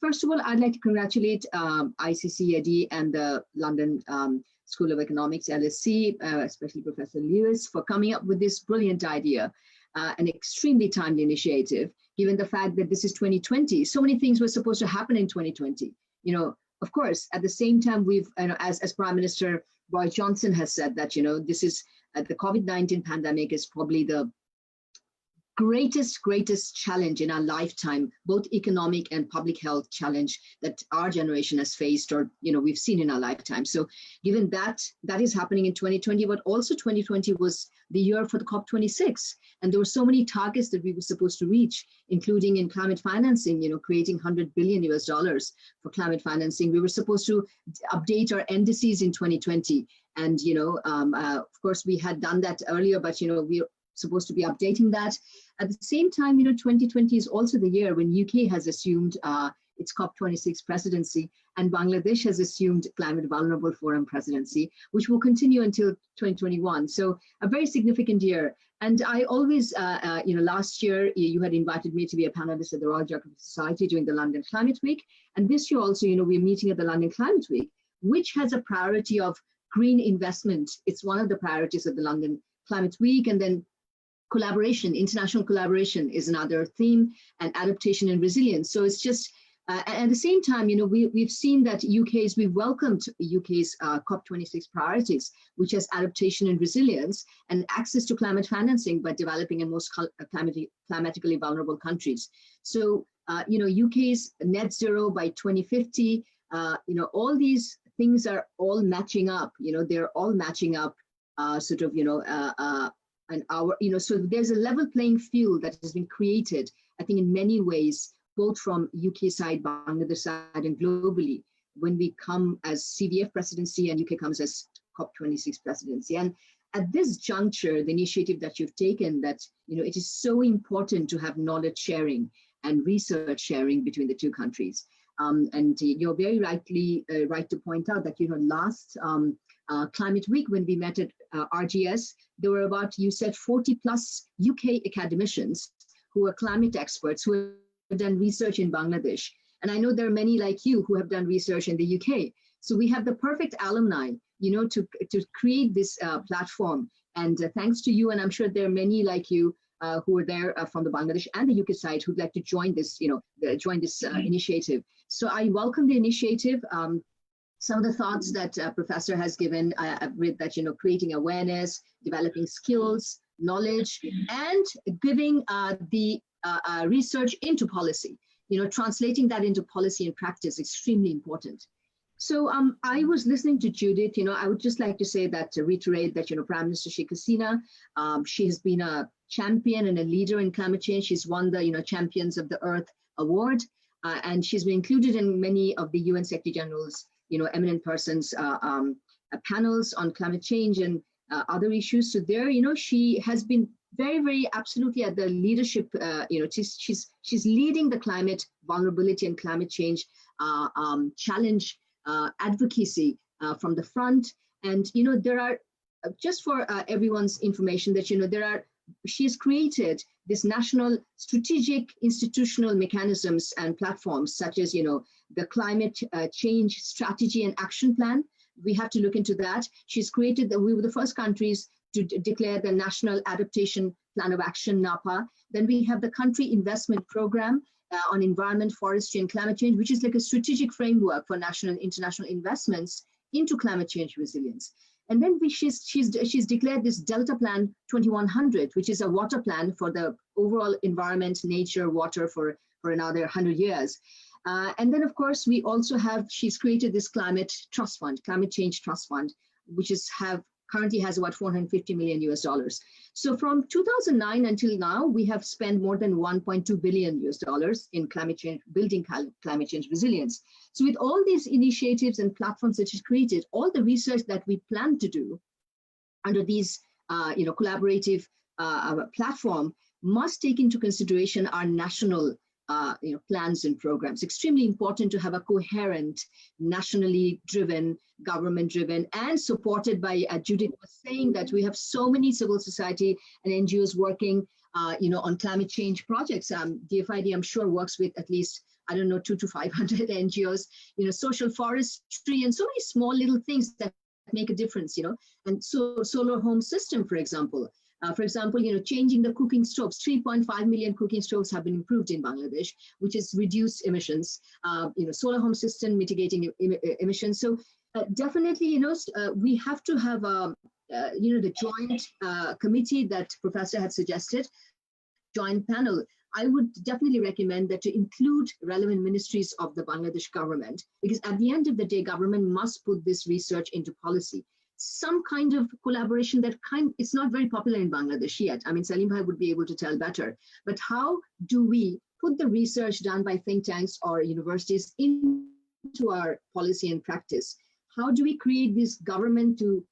first of all, I'd like to congratulate ICCCAD and the London School of Economics, LSE, especially Professor Lewis, for coming up with this brilliant idea, an extremely timely initiative, given the fact that this is 2020. So many things were supposed to happen in 2020. Of course, at the same time, we've, as Prime Minister Boris Johnson has said that, this is the COVID-19 pandemic is probably the greatest challenge in our lifetime, both economic and public health challenge that our generation has faced, or we've seen in our lifetime. So given that is happening in 2020, but also 2020 was the year for the COP26, and there were so many targets that we were supposed to reach, including in climate financing, creating $100 billion for climate financing. We were supposed to update our indices in 2020, and of course we had done that earlier, but we're supposed to be updating that. At the same time, 2020 is also the year when UK has assumed its COP26 presidency, and Bangladesh has assumed Climate Vulnerable Forum presidency, which will continue until 2021. So a very significant year. And I always, last year you had invited me to be a panelist at the Royal Geographical Society during the London Climate Week. And this year also, we're meeting at the London Climate Week, which has a priority of green investment. It's one of the priorities of the London Climate Week. And then collaboration, international collaboration is another theme, and adaptation and resilience. So it's just, at the same time, we've seen that we've welcomed UK's COP26 priorities, which has adaptation and resilience and access to climate financing by developing and most climatically vulnerable countries. So, UK's net zero by 2050, all these things are all matching up, they're all matching up and so there's a level playing field that has been created, I think, in many ways, both from UK side, Bangladesh side, and globally, when we come as CVF presidency and UK comes as COP26 presidency. And at this juncture, the initiative that you've taken, that, it is so important to have knowledge sharing and research sharing between the two countries. And you're very right to point out that, last Climate Week, when we met at RGS, there were about, you said, 40 plus UK academicians who are climate experts who have done research in Bangladesh. And I know there are many like you who have done research in the UK. So we have the perfect alumni, to create this platform. And thanks to you, and I'm sure there are many like you who are there from the Bangladesh and the UK side who'd like to join this, initiative. So I welcome the initiative. Some of the thoughts that Professor has given, I've read that, creating awareness, developing skills, knowledge, and giving the research into policy, translating that into policy and practice, extremely important. So I was listening to Judith, I would just like to say that, to reiterate that, Prime Minister Sheikh Hasina, she has been a champion and a leader in climate change. She's won the, Champions of the Earth Award, and she's been included in many of the UN Secretary General's eminent persons panels on climate change and other issues. So there, she has been very, very absolutely at the leadership. She's leading the climate vulnerability and climate change challenge advocacy from the front. And there are, just for everyone's information, that she has created this national strategic institutional mechanisms and platforms, such as the climate change strategy and action plan. We have to look into that. She's created we were the first countries to declare the National Adaptation Plan of Action, NAPA. Then we have the Country Investment Program on Environment, Forestry, and Climate Change, which is like a strategic framework for national and international investments into climate change resilience. And then she's declared this Delta Plan 2100, which is a water plan for the overall environment, nature, water for another 100 years. And then, of course, we also she's created this climate trust fund, climate change trust fund, which currently has about $450 million. So from 2009 until now, we have spent more than $1.2 billion in climate change, building climate change resilience. So with all these initiatives and platforms that she's created, all the research that we plan to do under these, collaborative platform must take into consideration our national plans and programs. Extremely important to have a coherent, nationally driven, government driven, and supported by, Judith was saying that we have so many civil society and NGOs working, on climate change projects. DFID, I'm sure, works with at least, I don't know, 200 to 500 NGOs, social forestry, and so many small little things that make a difference, and so solar home system, for example. Changing the cooking stoves, 3.5 million cooking stoves have been improved in Bangladesh, which has reduced emissions, solar home system mitigating emissions. So definitely, we have to have, the joint committee that Professor had suggested, joint panel. I would definitely recommend that to include relevant ministries of the Bangladesh government, because at the end of the day, government must put this research into policy. Some kind of collaboration it's not very popular in Bangladesh yet. I mean, Salim Bhai would be able to tell better. But how do we put the research done by think tanks or universities into our policy and practice? How do we create this government to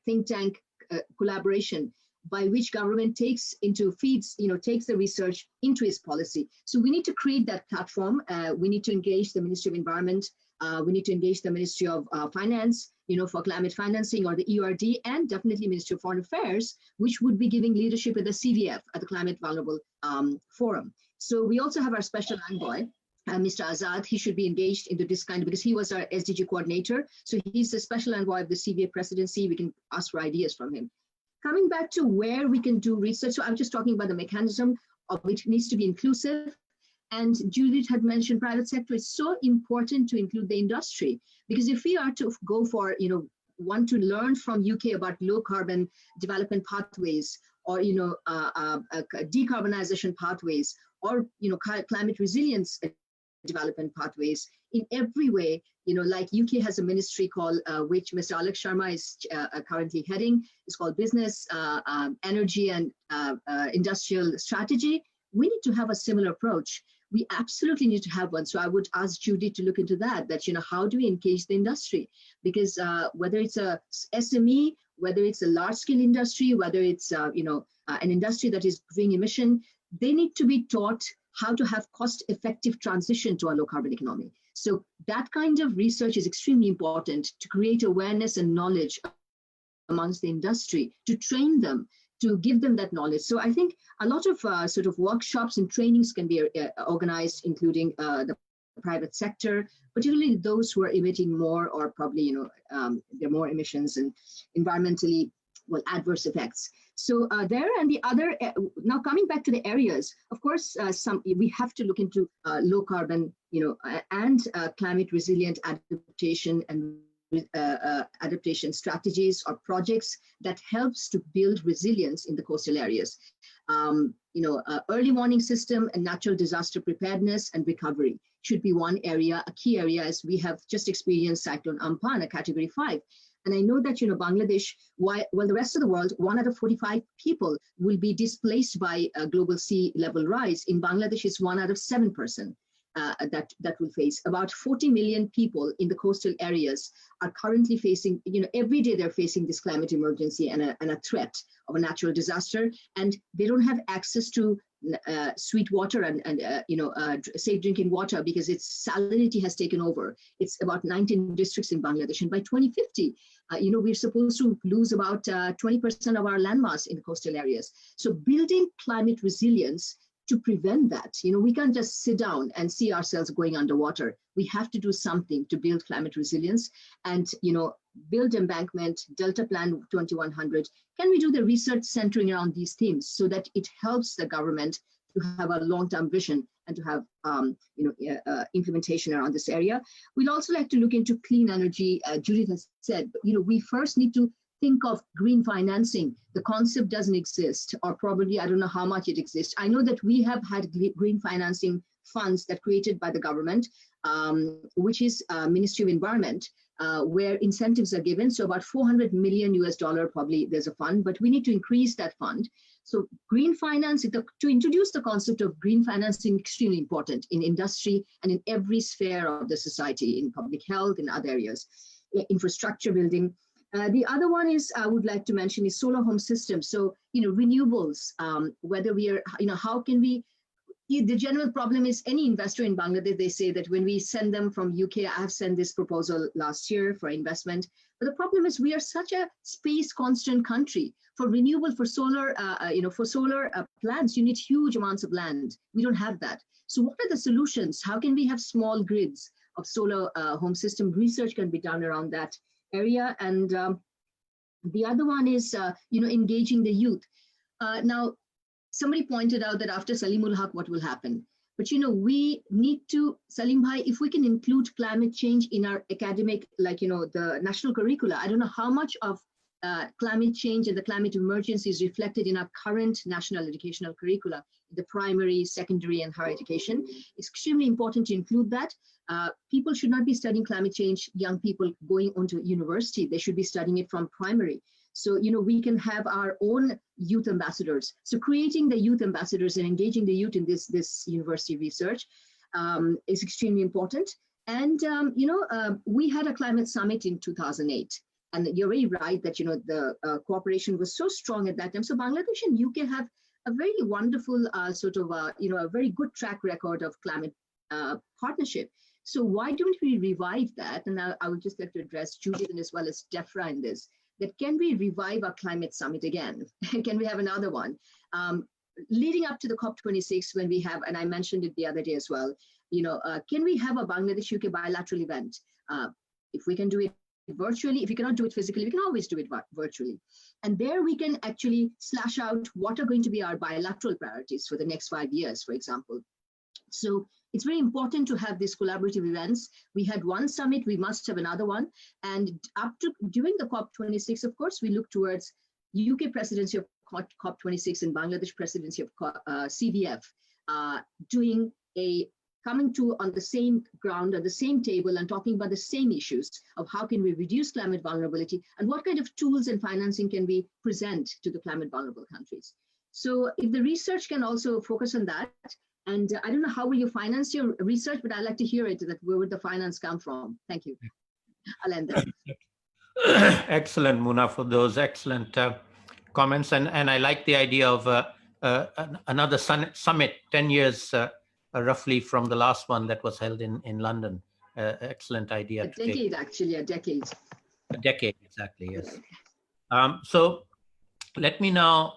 think tank collaboration by which government takes the research into its policy? So we need to create that platform. We need to engage the Ministry of Environment. We need to engage the Ministry of Finance, for climate financing, or the ERD, and definitely Ministry of Foreign Affairs, which would be giving leadership at the CVF, at the Climate Vulnerable Forum. So we also have our special envoy, Mr. Azad. He should be engaged into this because he was our SDG coordinator. So he's the special envoy of the CVF presidency. We can ask for ideas from him. Coming back to where we can do research, so I'm just talking about the mechanism of which needs to be inclusive. And Judith had mentioned private sector. It's so important to include the industry, because if we are to go for, want to learn from UK about low carbon development pathways, or, decarbonization pathways, or, climate resilience development pathways in every way, like UK has a ministry called, which Mr. Alex Sharma is currently heading. It's called Business, Energy and Industrial Strategy. We need to have a similar approach. We absolutely need to have one. So I would ask Judy to look into that, how do we engage the industry? Because whether it's a SME, whether it's a large scale industry, whether it's, an industry that is doing emission, they need to be taught how to have cost-effective transition to a low-carbon economy. So that kind of research is extremely important to create awareness and knowledge amongst the industry, to train them, to give them that knowledge. So I think a lot of sort of workshops and trainings can be organized, including the private sector, particularly those who are emitting more, or probably, there are more emissions and environmentally, adverse effects. So there, and the other, now coming back to the areas, of course, we have to look into low carbon, and climate resilient adaptation and adaptation strategies or projects that helps to build resilience in the coastal areas. Early warning system and natural disaster preparedness and recovery should be one area, a key area, as we have just experienced Cyclone Amphan, a category 5. And I know that, Bangladesh, while the rest of the world, 1 out of 45 people will be displaced by global sea level rise. In Bangladesh, it's 1 out of 7% that will face. About 40 million people in the coastal areas are currently facing, every day they're facing this climate emergency and a threat of a natural disaster. And they don't have access to sweet water and safe drinking water, because its salinity has taken over. It's about 19 districts in Bangladesh. And by 2050, we're supposed to lose about 20% of our landmass in the coastal areas. So building climate resilience to prevent that, we can't just sit down and see ourselves going underwater. We have to do something to build climate resilience and, build embankment, Delta Plan 2100. Can we do the research centering around these themes so that it helps the government to have a long-term vision and to have, implementation around this area? We'd also like to look into clean energy. Judith has said, we first need to think of green financing. The concept doesn't exist, or probably I don't know how much it exists. I know that we have had green financing funds that created by the government, which is Ministry of Environment, where incentives are given. So about $400 million US, probably there's a fund, but we need to increase that fund. So green finance, to introduce the concept of green financing, extremely important in industry and in every sphere of the society, in public health, in other areas, infrastructure building. The other one is, I would like to mention, is solar home systems. So, renewables, whether we are, how can we the general problem is any investor in Bangladesh, they say that when we send them from UK, I have sent this proposal last year for investment. But the problem is we are such a space constant country. For renewable, for solar, plants, you need huge amounts of land. We don't have that. So what are the solutions? How can we have small grids of solar home system? Research can be done around that area. And the other one is, engaging the youth. Now, somebody pointed out that after Salimul Haq, what will happen? But, we need to, Salim Bhai, if we can include climate change in our academic, the national curricula, I don't know how much of climate change and the climate emergency is reflected in our current national educational curricula, the primary, secondary, and higher education. It's extremely important to include that. People should not be studying climate change, young people going on to university. They should be studying it from primary. So, we can have our own youth ambassadors. So creating the youth ambassadors and engaging the youth in this university research is extremely important. And, we had a climate summit in 2008. And you're very right that, the cooperation was so strong at that time. So Bangladesh and UK have a very wonderful a very good track record of climate partnership. So why don't we revive that? And I would just like to address Judith and as well as Defra in this, that can we revive our climate summit again? Can we have another one? Leading up to the COP26 when we have, and I mentioned it the other day as well, can we have a Bangladesh-UK bilateral event? If we can do it virtually, if we cannot do it physically, we can always do it virtually. And there we can actually slash out what are going to be our bilateral priorities for the next 5 years, for example. So it's very important to have these collaborative events. We had one summit, we must have another one. And during the COP26, of course, we look towards UK presidency of COP26 and Bangladesh presidency of CBF, coming to on the same ground, on the same table and talking about the same issues of how can we reduce climate vulnerability and what kind of tools and financing can we present to the climate vulnerable countries. So if the research can also focus on that, and I don't know how will you finance your research, but I'd like to hear it, that where would the finance come from? Thank you. I'll end there. Excellent, Muna, for those excellent comments. And I like the idea of another summit 10 years roughly from the last one that was held in London. Excellent idea. A decade, actually, a decade. A decade, exactly, yes. So let me now,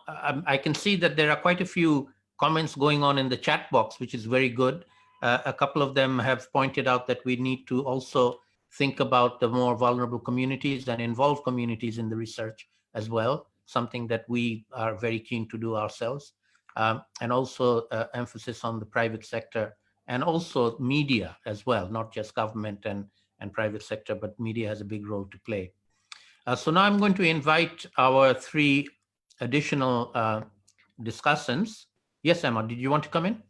I can see that there are quite a few comments going on in the chat box, which is very good. A couple of them have pointed out that we need to also think about the more vulnerable communities and involve communities in the research as well, something that we are very keen to do ourselves. And also emphasis on the private sector and also media as well, not just government and private sector, but media has a big role to play. So now I'm going to invite our three additional discussants. Yes, Emma, did you want to come in?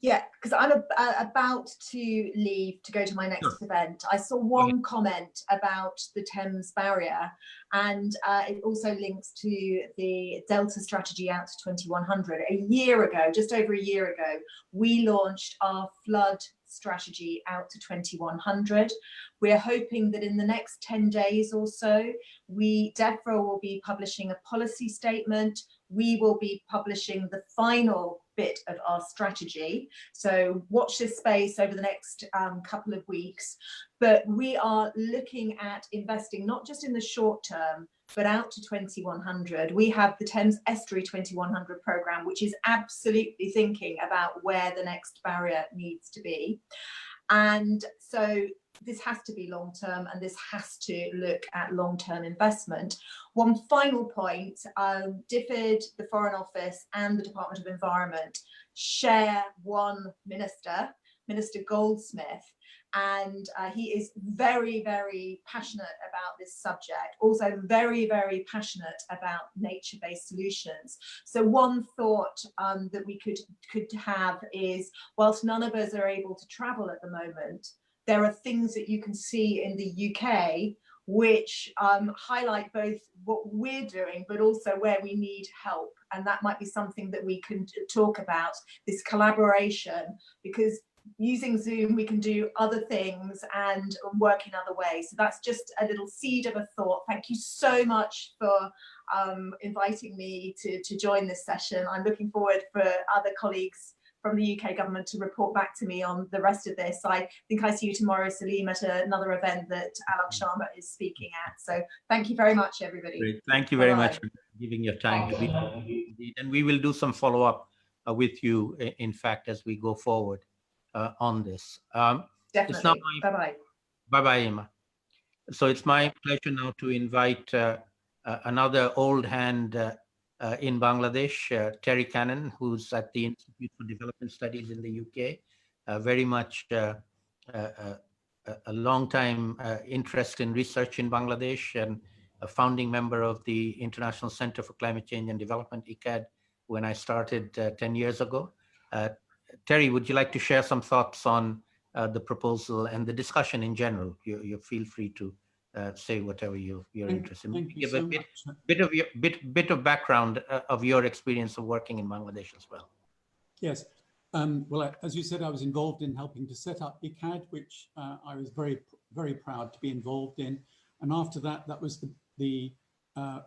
Yeah, because I'm about to leave to go to my next event. I saw one comment about the Thames barrier, and it also links to the Delta strategy out to 2100. A year ago, just over a year ago, we launched our flood strategy out to 2100. We're hoping that in the next 10 days or so, DEFRA will be publishing a policy statement. We will be publishing the final bit of our strategy. So watch this space over the next couple of weeks. But we are looking at investing not just in the short term, but out to 2100. We have the Thames Estuary 2100 programme, which is absolutely thinking about where the next barrier needs to be. And so this has to be long-term, and this has to look at long-term investment. One final point, DFID, the Foreign Office and the Department of Environment share one minister, Minister Goldsmith, and he is very, very passionate about this subject, also very, very passionate about nature-based solutions. So one thought that we could have is, whilst none of us are able to travel at the moment, there are things that you can see in the UK which highlight both what we're doing, but also where we need help. And that might be something that we can talk about, this collaboration, because using Zoom, we can do other things and work in other ways. So that's just a little seed of a thought. Thank you so much for inviting me to join this session. I'm looking forward for other colleagues from the UK government to report back to me on the rest of this. I think I see you tomorrow, Salim, at another event that Alok Sharma is speaking at. So thank you very much, everybody. Great. Thank you very Bye-bye. much for giving your time to be here. And we will do some follow-up with you, in fact, as we go forward on this. It's now Definitely. Bye-bye. Bye-bye, Emma. So it's my pleasure now to invite another old hand in Bangladesh, Terry Cannon, who's at the Institute for Development Studies in the UK. Very much a long time interest in research in Bangladesh, and a founding member of the International Center for Climate Change and Development, ICCCAD, when I started 10 years ago. Terry, would you like to share some thoughts on the proposal and the discussion in general? You feel free to say whatever you're interested in. Thank you Give so a much. bit of background of your experience of working in Bangladesh as well. Yes. Well, as you said, I was involved in helping to set up ICCCAD, which I was very, very proud to be involved in. And after that, that was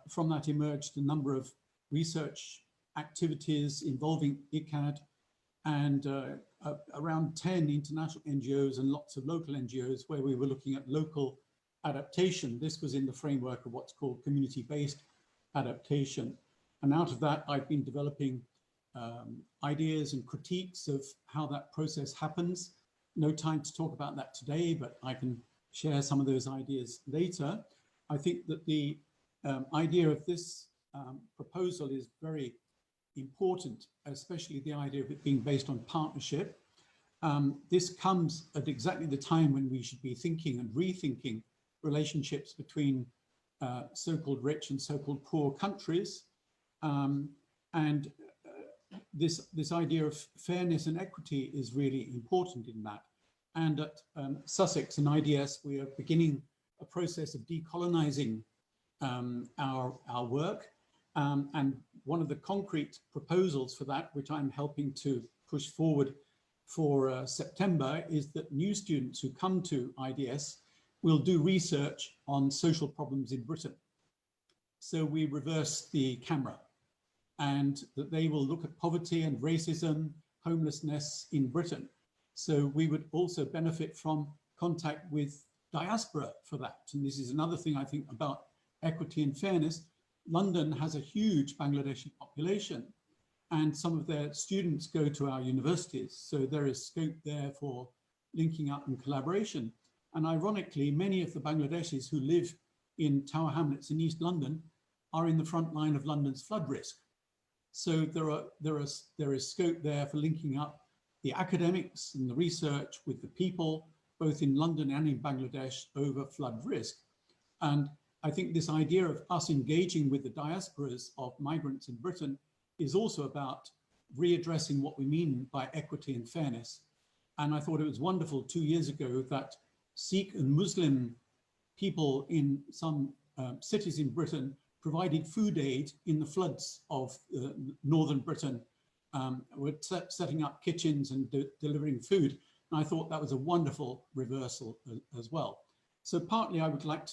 from that emerged a number of research activities involving ICCCAD, and around 10 international NGOs and lots of local NGOs where we were looking at local adaptation. This was in the framework of what's called community-based adaptation. And out of that, I've been developing ideas and critiques of how that process happens. No time to talk about that today, but I can share some of those ideas later. I think that the idea of this proposal is very important, especially the idea of it being based on partnership. This comes at exactly the time when we should be thinking and rethinking relationships between so-called rich and so-called poor countries. This idea of fairness and equity is really important in that. And at Sussex and IDS, we are beginning a process of decolonizing our work. And one of the concrete proposals for that, which I'm helping to push forward for September, is that new students who come to IDS will do research on social problems in Britain. So we reverse the camera, and that they will look at poverty and racism, homelessness in Britain. So we would also benefit from contact with diaspora for that. And this is another thing I think about equity and fairness. London has a huge Bangladeshi population, and some of their students go to our universities. So there is scope there for linking up and collaboration. And ironically, many of the Bangladeshis who live in Tower Hamlets in East London are in the front line of London's flood risk. So there is scope there for linking up the academics and the research with the people, both in London and in Bangladesh, over flood risk. And I think this idea of us engaging with the diasporas of migrants in Britain is also about readdressing what we mean by equity and fairness. And I thought it was wonderful 2 years ago that Sikh and Muslim people in some cities in Britain provided food aid in the floods of northern Britain. We're setting up kitchens and delivering food. And I thought that was a wonderful reversal as well. So partly I would like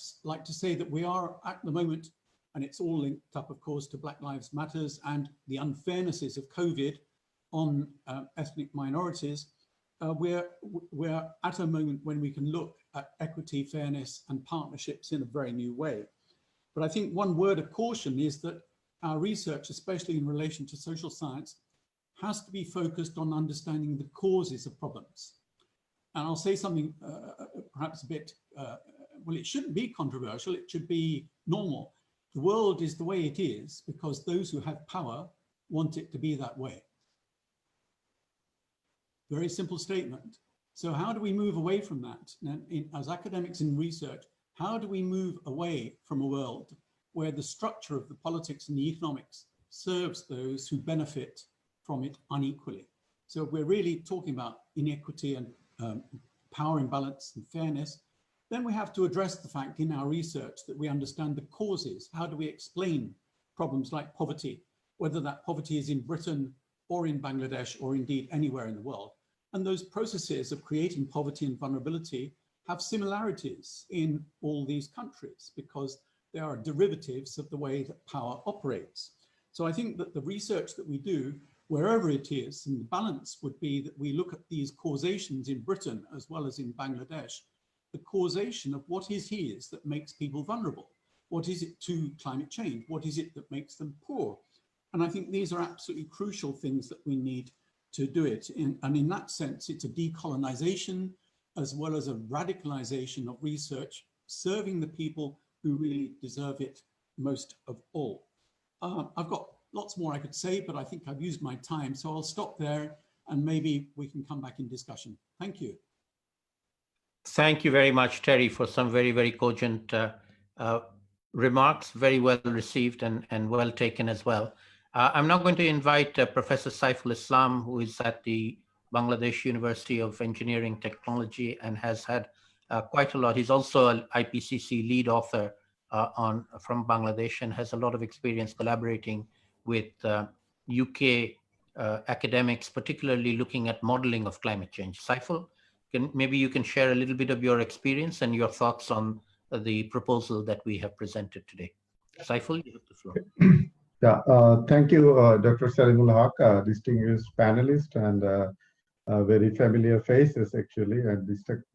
to say that we are at the moment, and it's all linked up, of course, to Black Lives Matters and the unfairnesses of COVID on ethnic minorities. We're at a moment when we can look at equity, fairness, and partnerships in a very new way. But I think one word of caution is that our research, especially in relation to social science, has to be focused on understanding the causes of problems. And I'll say something perhaps a bit, well, it shouldn't be controversial, it should be normal. The world is the way it is because those who have power want it to be that way. Very simple statement. So how do we move away from that? Now, as academics in research, how do we move away from a world where the structure of the politics and the economics serves those who benefit from it unequally? So we're really talking about inequity and power imbalance and fairness. Then we have to address the fact in our research that we understand the causes. How do we explain problems like poverty, whether that poverty is in Britain or in Bangladesh or indeed anywhere in the world? And those processes of creating poverty and vulnerability have similarities in all these countries because they are derivatives of the way that power operates. So I think that the research that we do wherever it is. And the balance would be that we look at these causations in Britain as well as in Bangladesh, the causation of what is that makes people vulnerable. What is it to climate change? What is it that makes them poor? And I think these are absolutely crucial things that we need to do it. And in that sense, it's a decolonization as well as a radicalization of research, serving the people who really deserve it most of all. I've got lots more I could say, but I think I've used my time, so I'll stop there and maybe we can come back in discussion. Thank you. Thank you very much, Terry, for some very, very cogent remarks, very well received and well taken as well. I'm now going to invite Professor Saiful Islam, who is at the Bangladesh University of Engineering Technology and has had quite a lot. He's also an IPCC lead author from Bangladesh and has a lot of experience collaborating with UK academics, particularly looking at modeling of climate change. Saiful, maybe you can share a little bit of your experience and your thoughts on the proposal that we have presented today. Saiful, you have the floor. Yeah, thank you, Dr. Salimul Haq, distinguished panelist and very familiar faces actually, and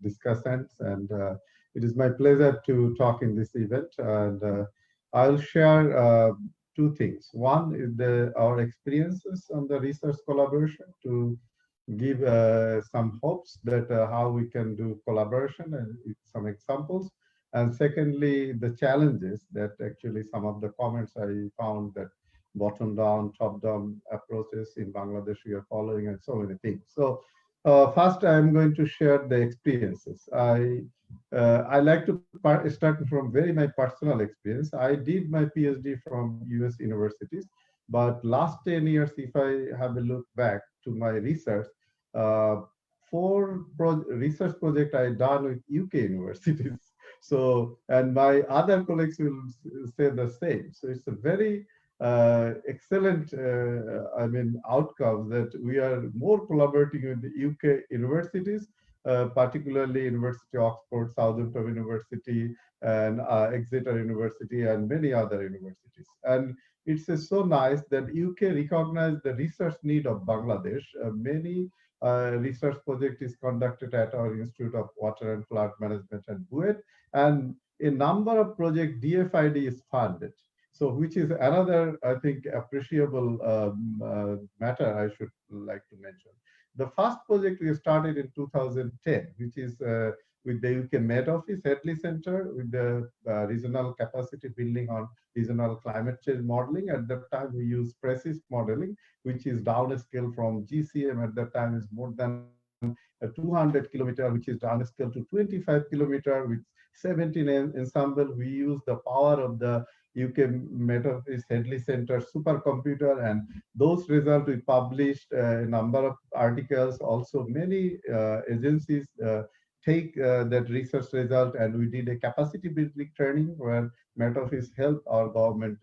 discussants. And it is my pleasure to talk in this event. And I'll share two things. One is our experiences on the research collaboration to give some hopes that how we can do collaboration and some examples. And secondly, the challenges that actually some of the comments I found that bottom-down, top-down approaches in Bangladesh we are following and so many things. So first I'm going to share the experiences. I like to start from my personal experience. I did my PhD from US universities, but last 10 years, if I have a look back to my research, 4 research projects I done with UK universities. So, and my other colleagues will say the same. So it's a very excellent, outcome that we are more collaborating with the UK universities, particularly University of Oxford, Southampton University, and Exeter University, and many other universities. And it's so nice that UK recognized the research need of Bangladesh. Many research project is conducted at our Institute of Water and Flood Management and BUET, and a number of projects DFID is funded. So, which is another, I think, appreciable matter I should like to mention. The first project we started in 2010, which is with the UK Met Office, Headley Center, with the regional capacity building on regional climate change modeling. At that time, we used PRECIS modeling, which is downscale from GCM at that time is more than 200 kilometer, which is downscale to 25 kilometer with 17 ensemble. We use the power of the UK Met Office Headley Center supercomputer, and those results we published a number of articles. Also, many agencies take that research result, and we did a capacity building training where Met Office helped our government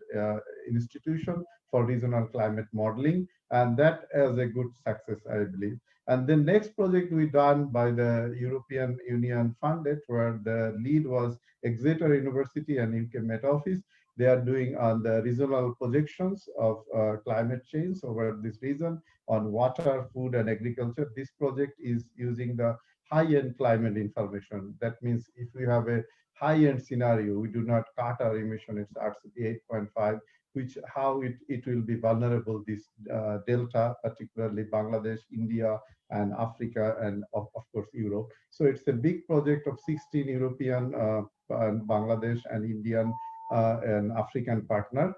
institution for regional climate modeling, and that is a good success, I believe. And the next project we done by the European Union funded, where the lead was Exeter University and UK Met Office. They are doing on the regional projections of climate change over this region on water, food, and agriculture. This project is using the high-end climate information. That means if we have a high-end scenario, we do not cut our emission, it starts at 8.5, which how it will be vulnerable, this delta, particularly Bangladesh, India, and Africa, and of course Europe. So it's a big project of 16 European, and Bangladesh, and Indian and African partner.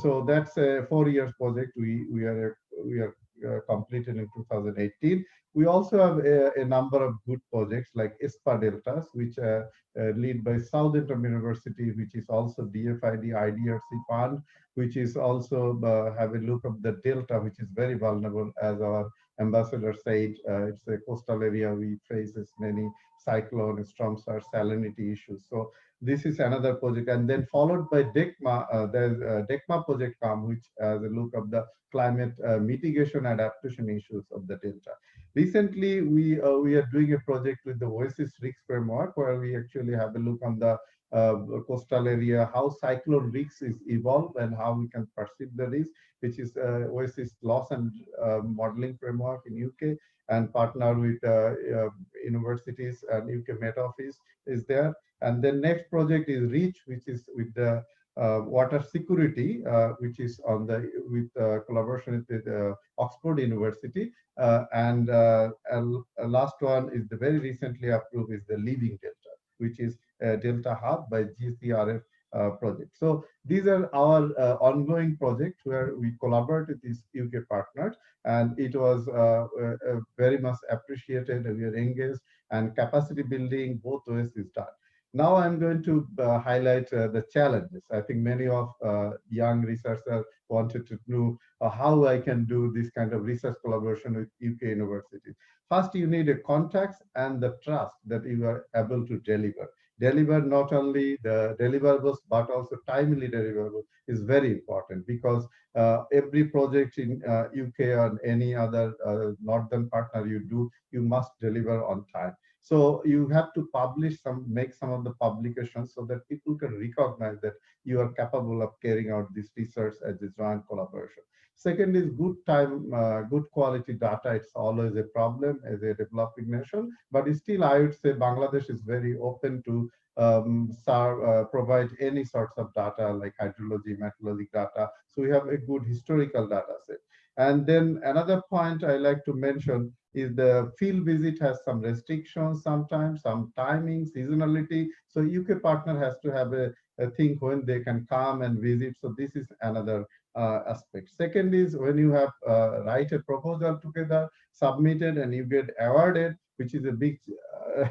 So that's a 4-year project we are completed in 2018. We also have a number of good projects like ESPA Deltas, which are led by Southampton University, which is also DFID IDRC fund, which is also have a look of the delta, which is very vulnerable, as our ambassador said. It's a coastal area, we faces many cyclone, storm surge, salinity issues. So this is another project, and then followed by DECMA. There's a DECMA project which has a look of the climate mitigation adaptation issues of the delta. Recently, we are doing a project with the Oasis Risk Framework, where we actually have a look on the coastal area, how cyclone risks is evolved and how we can perceive the risk. which is Oasis Loss and Modeling Framework in UK, and partner with universities, and UK Met Office is there. And then next project is REACH, which is with the water security, which is on the with collaboration with Oxford University. And last one is the very recently approved is the Living Delta, which is Delta Hub by GCRF project. So these are our ongoing projects where we collaborate with these UK partners, and it was very much appreciated, and we are engaged, and capacity building both ways is done. Now I'm going to highlight the challenges. I think many of young researchers wanted to know how I can do this kind of research collaboration with UK universities. First, you need a context and the trust that you are able to deliver. Deliver not only the deliverables, but also timely deliverables is very important, because every project in UK or any other northern partner you do, you must deliver on time. So you have to publish make some of the publications so that people can recognize that you are capable of carrying out this research as a joint collaboration. Second is good quality data. It's always a problem as a developing nation, but still I would say Bangladesh is very open to provide any sorts of data like hydrology, meteorologic data. So we have a good historical data set. And then another point I like to mention is the field visit has some restrictions sometimes, some timing, seasonality. So UK partner has to have a thing when they can come and visit. So this is another aspect. Second is when you have write a proposal together, submitted, and you get awarded, which is a big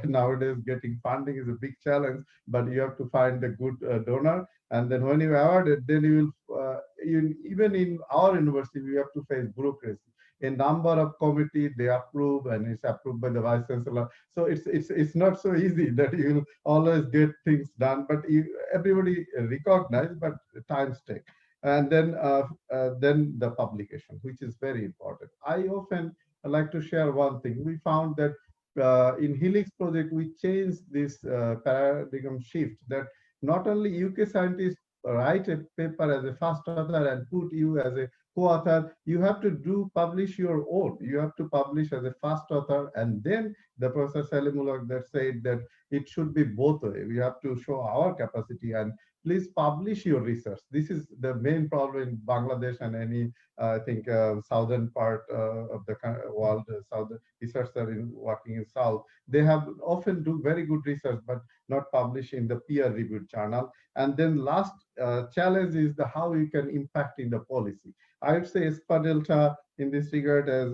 nowadays getting funding is a big challenge, but you have to find a good donor. And then when you award it, then you will even in our university we have to face bureaucracy. A number of committee they approve, and it's approved by the vice chancellor. So it's not so easy that you will always get things done, but everybody recognize, but times take. And then the publication, which is very important. I often like to share one thing. We found that in Helix project, we changed this paradigm shift that not only UK scientists write a paper as a first author and put you as a co-author, you have to publish your own. You have to publish as a first author, and then the Professor Salimullah that said that it should be both way. We have to show our capacity and please publish your research. This is the main problem in Bangladesh and any, I think, southern part of the world, southern researchers working in South. They have often do very good research, but not publish in the peer-reviewed journal. And then last challenge is how you can impact in the policy. I would say SPA Delta in this regard as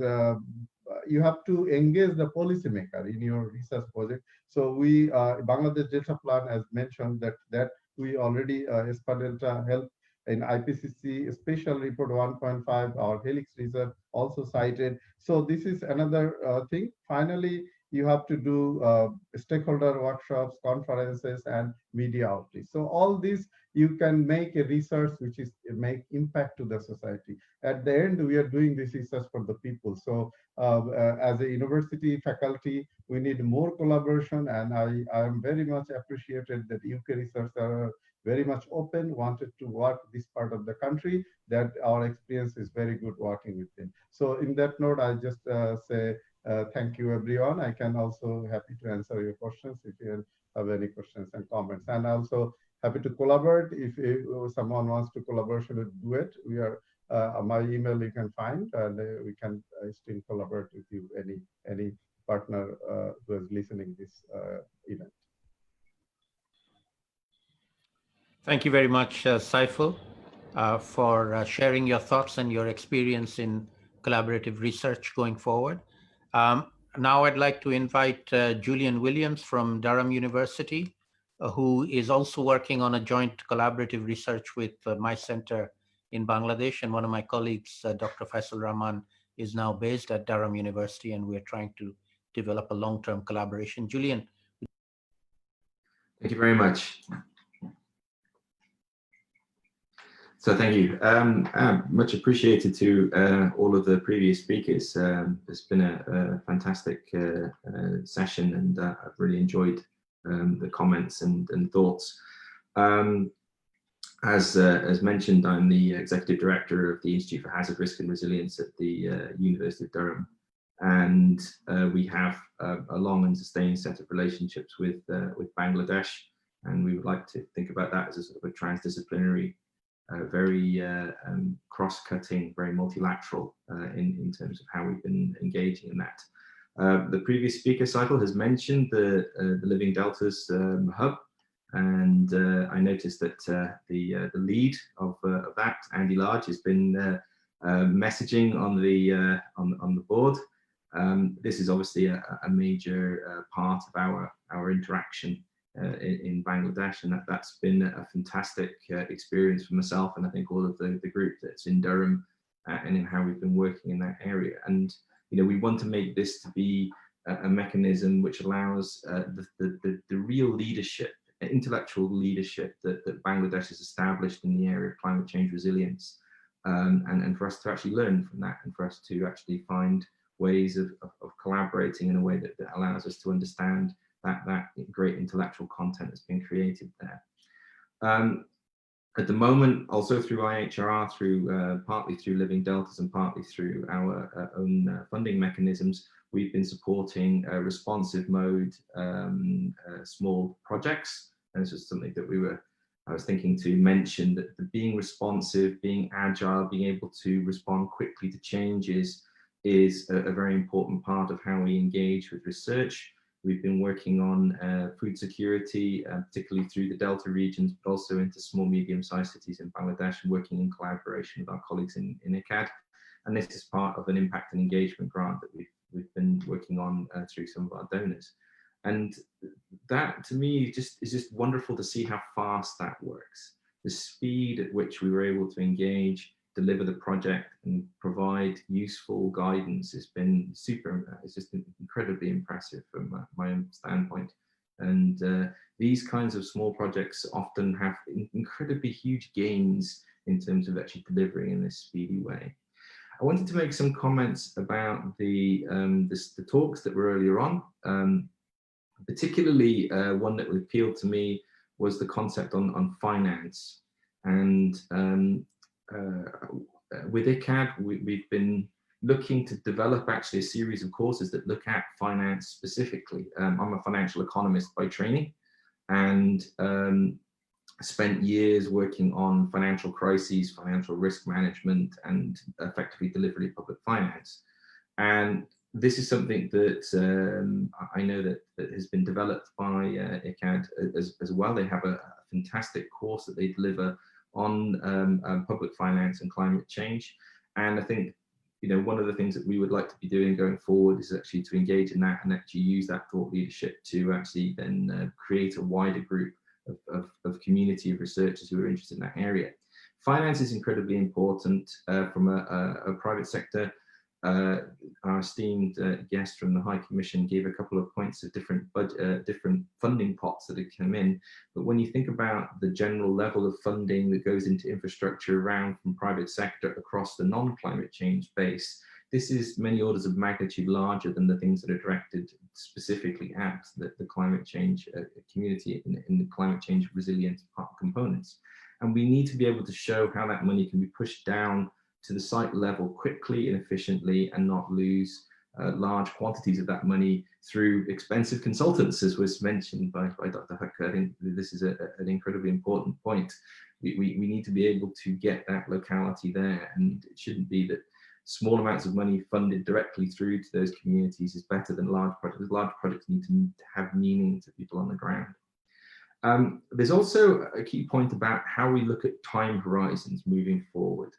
you have to engage the policymaker in your research project. So we, Bangladesh Delta Plan has mentioned that we already, SPA Delta help in IPCC Special Report 1.5, our Helix research also cited. So this is another thing. Finally, you have to do stakeholder workshops, conferences, and media outreach. So all these, you can make a research which is make impact to the society. At the end, we are doing this research for the people. So as a university faculty, we need more collaboration, and I am very much appreciated that UK researchers are very much open, wanted to work this part of the country, that our experience is very good working with them. So in that note, I just say thank you everyone. I can also happy to answer your questions if you have any questions and comments. And also happy to collaborate if someone wants to collaborate with Duet. We are my email you can find, and we can still collaborate with you, any partner who is listening this event. Thank you very much, Saiful, for sharing your thoughts and your experience in collaborative research going forward. Now I'd like to invite Julian Williams from Durham University, who is also working on a joint collaborative research with my center in Bangladesh. And one of my colleagues, Dr. Faisal Rahman, is now based at Durham University, and we're trying to develop a long-term collaboration. Julian. Thank you very much. So thank you. Much appreciated to all of the previous speakers. It's been a fantastic session, and I've really enjoyed the comments and thoughts. As mentioned, I'm the Executive Director of the Institute for Hazard Risk and Resilience at the University of Durham. And we have a long and sustained set of relationships with Bangladesh. And we would like to think about that as a sort of a transdisciplinary, very cross-cutting, very multilateral in terms of how we've been engaging in that. The previous speaker cycle has mentioned the Living Deltas hub, and I noticed that the lead of that, Andy Large, has been messaging on the board. This is obviously a major part of our interaction in Bangladesh, and that's been a fantastic experience for myself, and I think all of the group that's in Durham, and in how we've been working in that area. And we want to make this to be a mechanism which allows the real leadership, intellectual leadership that Bangladesh has established in the area of climate change resilience, and for us to actually learn from that, and for us to actually find ways of collaborating in a way that allows us to understand that great intellectual content that's been created there. At the moment, also through IHRR, partly through Living Deltas and partly through our own funding mechanisms, we've been supporting responsive mode small projects. And this is something that I was thinking to mention, that being responsive, being agile, being able to respond quickly to changes is a very important part of how we engage with research. We've been working on food security, particularly through the Delta regions, but also into small, medium-sized cities in Bangladesh, and working in collaboration with our colleagues in ICCCAD. And this is part of an impact and engagement grant that we've been working on through some of our donors. And that, to me, is just wonderful to see how fast that works. The speed at which we were able to engage, deliver the project, and provide useful guidance has been super. It's just incredibly impressive from my own standpoint. And these kinds of small projects often have incredibly huge gains in terms of actually delivering in this speedy way. I wanted to make some comments about the talks that were earlier on. Particularly one that appealed to me was the concept on finance. And with ICCCAD, we've been looking to develop actually a series of courses that look at finance specifically. I'm a financial economist by training, and spent years working on financial crises, financial risk management, and effectively delivery of public finance. And this is something that I know that has been developed by ICCCAD as well. They have a fantastic course that they deliver on public finance and climate change. And I think, one of the things that we would like to be doing going forward is actually to engage in that and actually use that thought leadership to actually then create a wider group of community of researchers who are interested in that area. Finance is incredibly important from a private sector. Our esteemed guest from the High Commission gave a couple of points of different funding pots that have come in. But when you think about the general level of funding that goes into infrastructure around from private sector across the non-climate change space, this is many orders of magnitude larger than the things that are directed specifically at the climate change community in the climate change resilient components. And we need to be able to show how that money can be pushed down to the site level quickly and efficiently, and not lose large quantities of that money through expensive consultants, as was mentioned by Dr. Huck. I think this is an incredibly important point. We need to be able to get that locality there, and it shouldn't be that small amounts of money funded directly through to those communities is better than large projects. Large projects need to have meaning to people on the ground. There's also a key point about how we look at time horizons moving forward.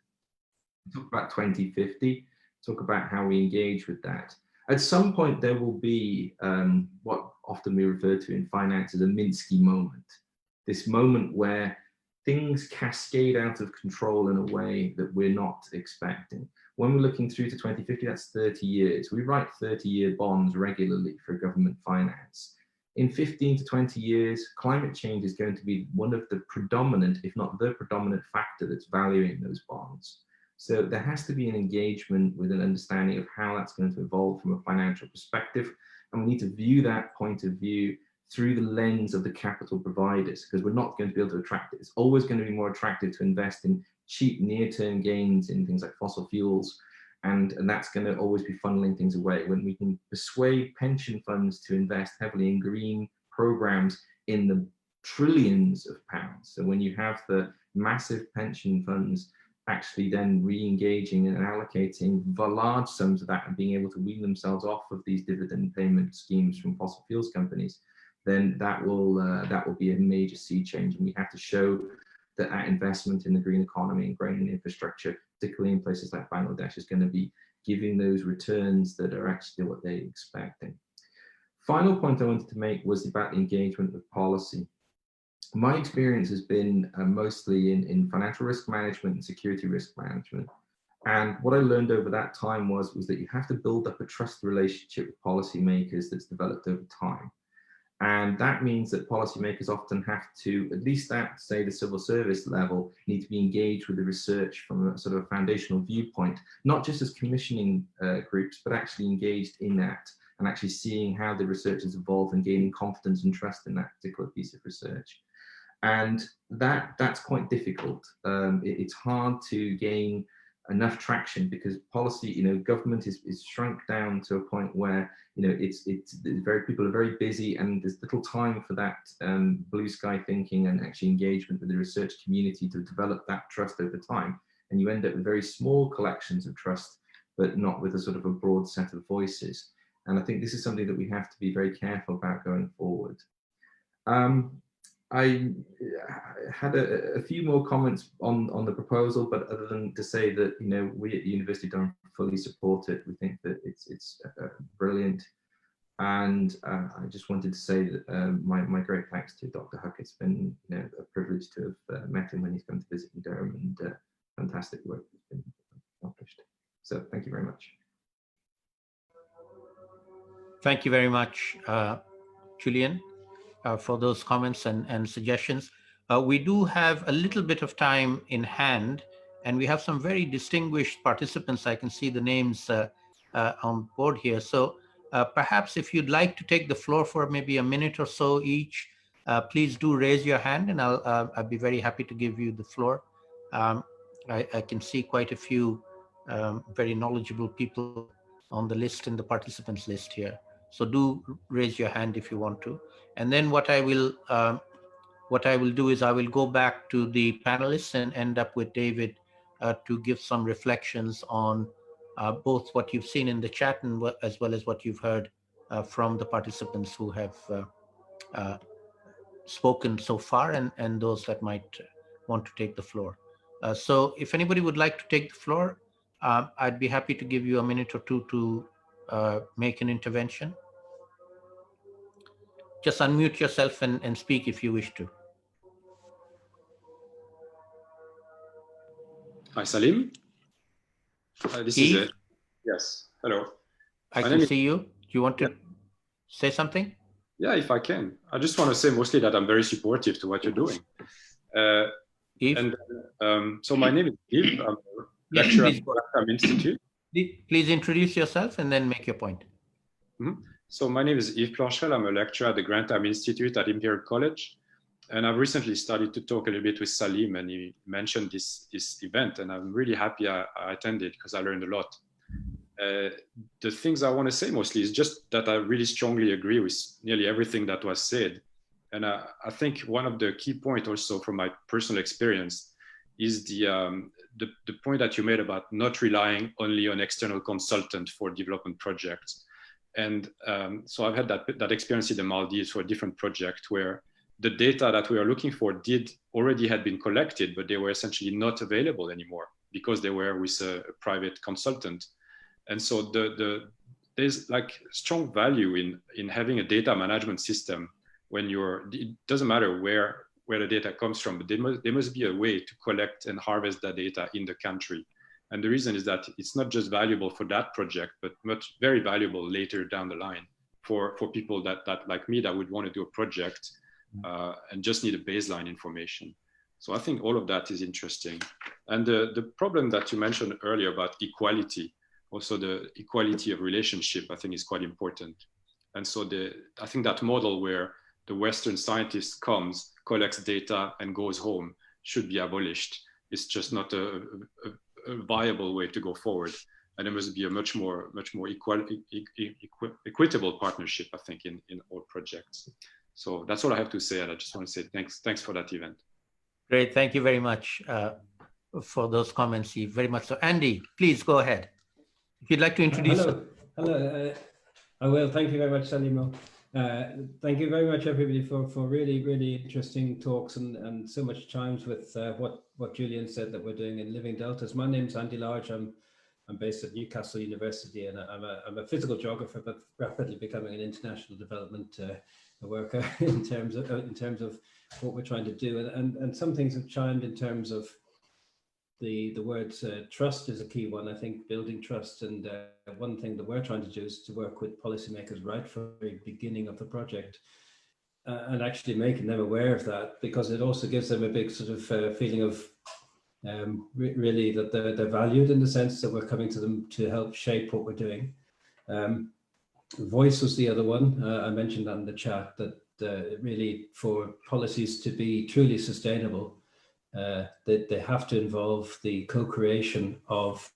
Talk about 2050, talk about how we engage with that. At some point, there will be what often we refer to in finance as a Minsky moment. This moment where things cascade out of control in a way that we're not expecting. When we're looking through to 2050, that's 30 years. We write 30-year bonds regularly for government finance. In 15 to 20 years, climate change is going to be one of the predominant, if not the predominant factor that's valuing those bonds. So there has to be an engagement with an understanding of how that's going to evolve from a financial perspective. And we need to view that point of view through the lens of the capital providers, because we're not going to be able to attract it. It's always going to be more attractive to invest in cheap near-term gains in things like fossil fuels, and that's going to always be funneling things away. When we can persuade pension funds to invest heavily in green programs in the trillions of pounds, so when you have the massive pension funds actually then re-engaging and allocating large sums of that and being able to wean themselves off of these dividend payment schemes from fossil fuels companies, then that will be a major sea change. And we have to show that our investment in the green economy and green infrastructure, particularly in places like Bangladesh, is going to be giving those returns that are actually what they're expecting. Final point I wanted to make was about the engagement with policy. My experience has been mostly in financial risk management and security risk management. And what I learned over that time was that you have to build up a trusted relationship with policymakers that's developed over time. And that means that policymakers often have to, at least at, say, the civil service level, need to be engaged with the research from a sort of foundational viewpoint, not just as commissioning groups, but actually engaged in that and actually seeing how the research has evolved and gaining confidence and trust in that particular piece of research. And that's quite difficult. It's hard to gain enough traction because policy, government is shrunk down to a point where, people are very busy and there's little time for that blue sky thinking and actually engagement with the research community to develop that trust over time. And you end up with very small collections of trust, but not with a sort of a broad set of voices. And I think this is something that we have to be very careful about going forward. I had a few more comments on the proposal, but other than to say that we at the university don't fully support it. We think that it's brilliant, and I just wanted to say that my great thanks to Dr. Huck. It's been a privilege to have met him when he's come to visit in Durham, and fantastic work has been accomplished. So thank you very much. Thank you very much, Julian, for those comments and suggestions. We do have a little bit of time in hand, and we have some very distinguished participants. I can see the names on board here. So perhaps if you'd like to take the floor for maybe a minute or so each, please do raise your hand, and I'll be very happy to give you the floor. I can see quite a few very knowledgeable people on the list, in the participants list here. So do raise your hand if you want to. And then what I will do is I will go back to the panelists and end up with David to give some reflections on both what you've seen in the chat and as well as what you've heard from the participants who have spoken so far, and those that might want to take the floor. So if anybody would like to take the floor, I'd be happy to give you a minute or two to make an intervention. Just unmute yourself and speak if you wish to. Hi, Salim. This Eve? is it. Yes. Hello. I can see you. Do you want to say something? Yeah, if I can. I just want to say mostly that I'm very supportive to what you're doing. Eve? And so my name is Eve. I'm a lecturer at the Grantham Institute. Please introduce yourself and then make your point. Mm-hmm. So my name is Yves Planchel. I'm a lecturer at the Grantham Institute at Imperial College. And I've recently started to talk a little bit with Salim, and he mentioned this event, and I'm really happy I attended because I learned a lot. The things I want to say mostly is just that I really strongly agree with nearly everything that was said. And I think one of the key points also from my personal experience is the point that you made about not relying only on external consultant for development projects. And so I've had that experience in the Maldives for a different project where the data that we are looking for already had been collected, but they were essentially not available anymore because they were with a private consultant. And so there's like strong value in having a data management system when it doesn't matter where the data comes from, but there must be a way to collect and harvest that data in the country. And the reason is that it's not just valuable for that project, but very valuable later down the line for people that like me that would want to do a project and just need a baseline information. So I think all of that is interesting. And the problem that you mentioned earlier about equality, also the equality of relationship, I think is quite important. And so I think that model where the Western scientist comes, collects data, and goes home should be abolished. It's just not a viable way to go forward. And there must be a much more equitable partnership, I think, in all projects. So that's all I have to say. And I just want to say thanks for that event. Great, thank you very much for those comments, Eve, very much so. Andy, please go ahead. If you'd like to introduce. Hello. I will. Thank you very much, Salimo. Thank you very much, everybody, for really, really interesting talks and so much chimes with what Julian said that we're doing in Living Deltas. My name's Andy Large. I'm based at Newcastle University, and I'm a physical geographer, but rapidly becoming an international development worker in terms of what we're trying to do. And some things have chimed in terms of the words trust is a key one. I think building trust, and one thing that we're trying to do is to work with policymakers right from the very beginning of the project, and actually making them aware of that, because it also gives them a big sort of feeling of really that they're valued, in the sense that we're coming to them to help shape what we're doing. Voice was the other one. I mentioned that in the chat, that really for policies to be truly sustainable, they have to involve the co-creation of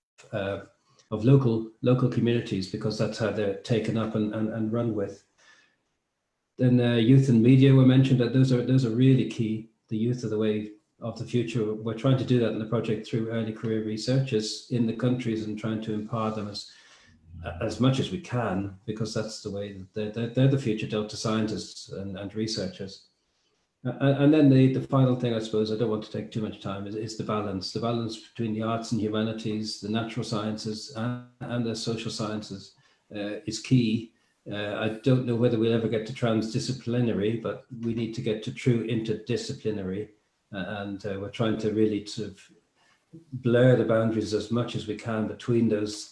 local communities, because that's how they're taken up and run with. Then youth and media were mentioned. That those are really key. The youth are the way of the future. We're trying to do that in the project through early career researchers in the countries, and trying to empower them as much as we can, because that's the way that they're the future Delta scientists and researchers. And then the final thing, I suppose, I don't want to take too much time, is the balance between the arts and humanities, the natural sciences and the social sciences is key. I don't know whether we'll ever get to transdisciplinary, but we need to get to true interdisciplinary, and we're trying to really sort of blur the boundaries as much as we can between those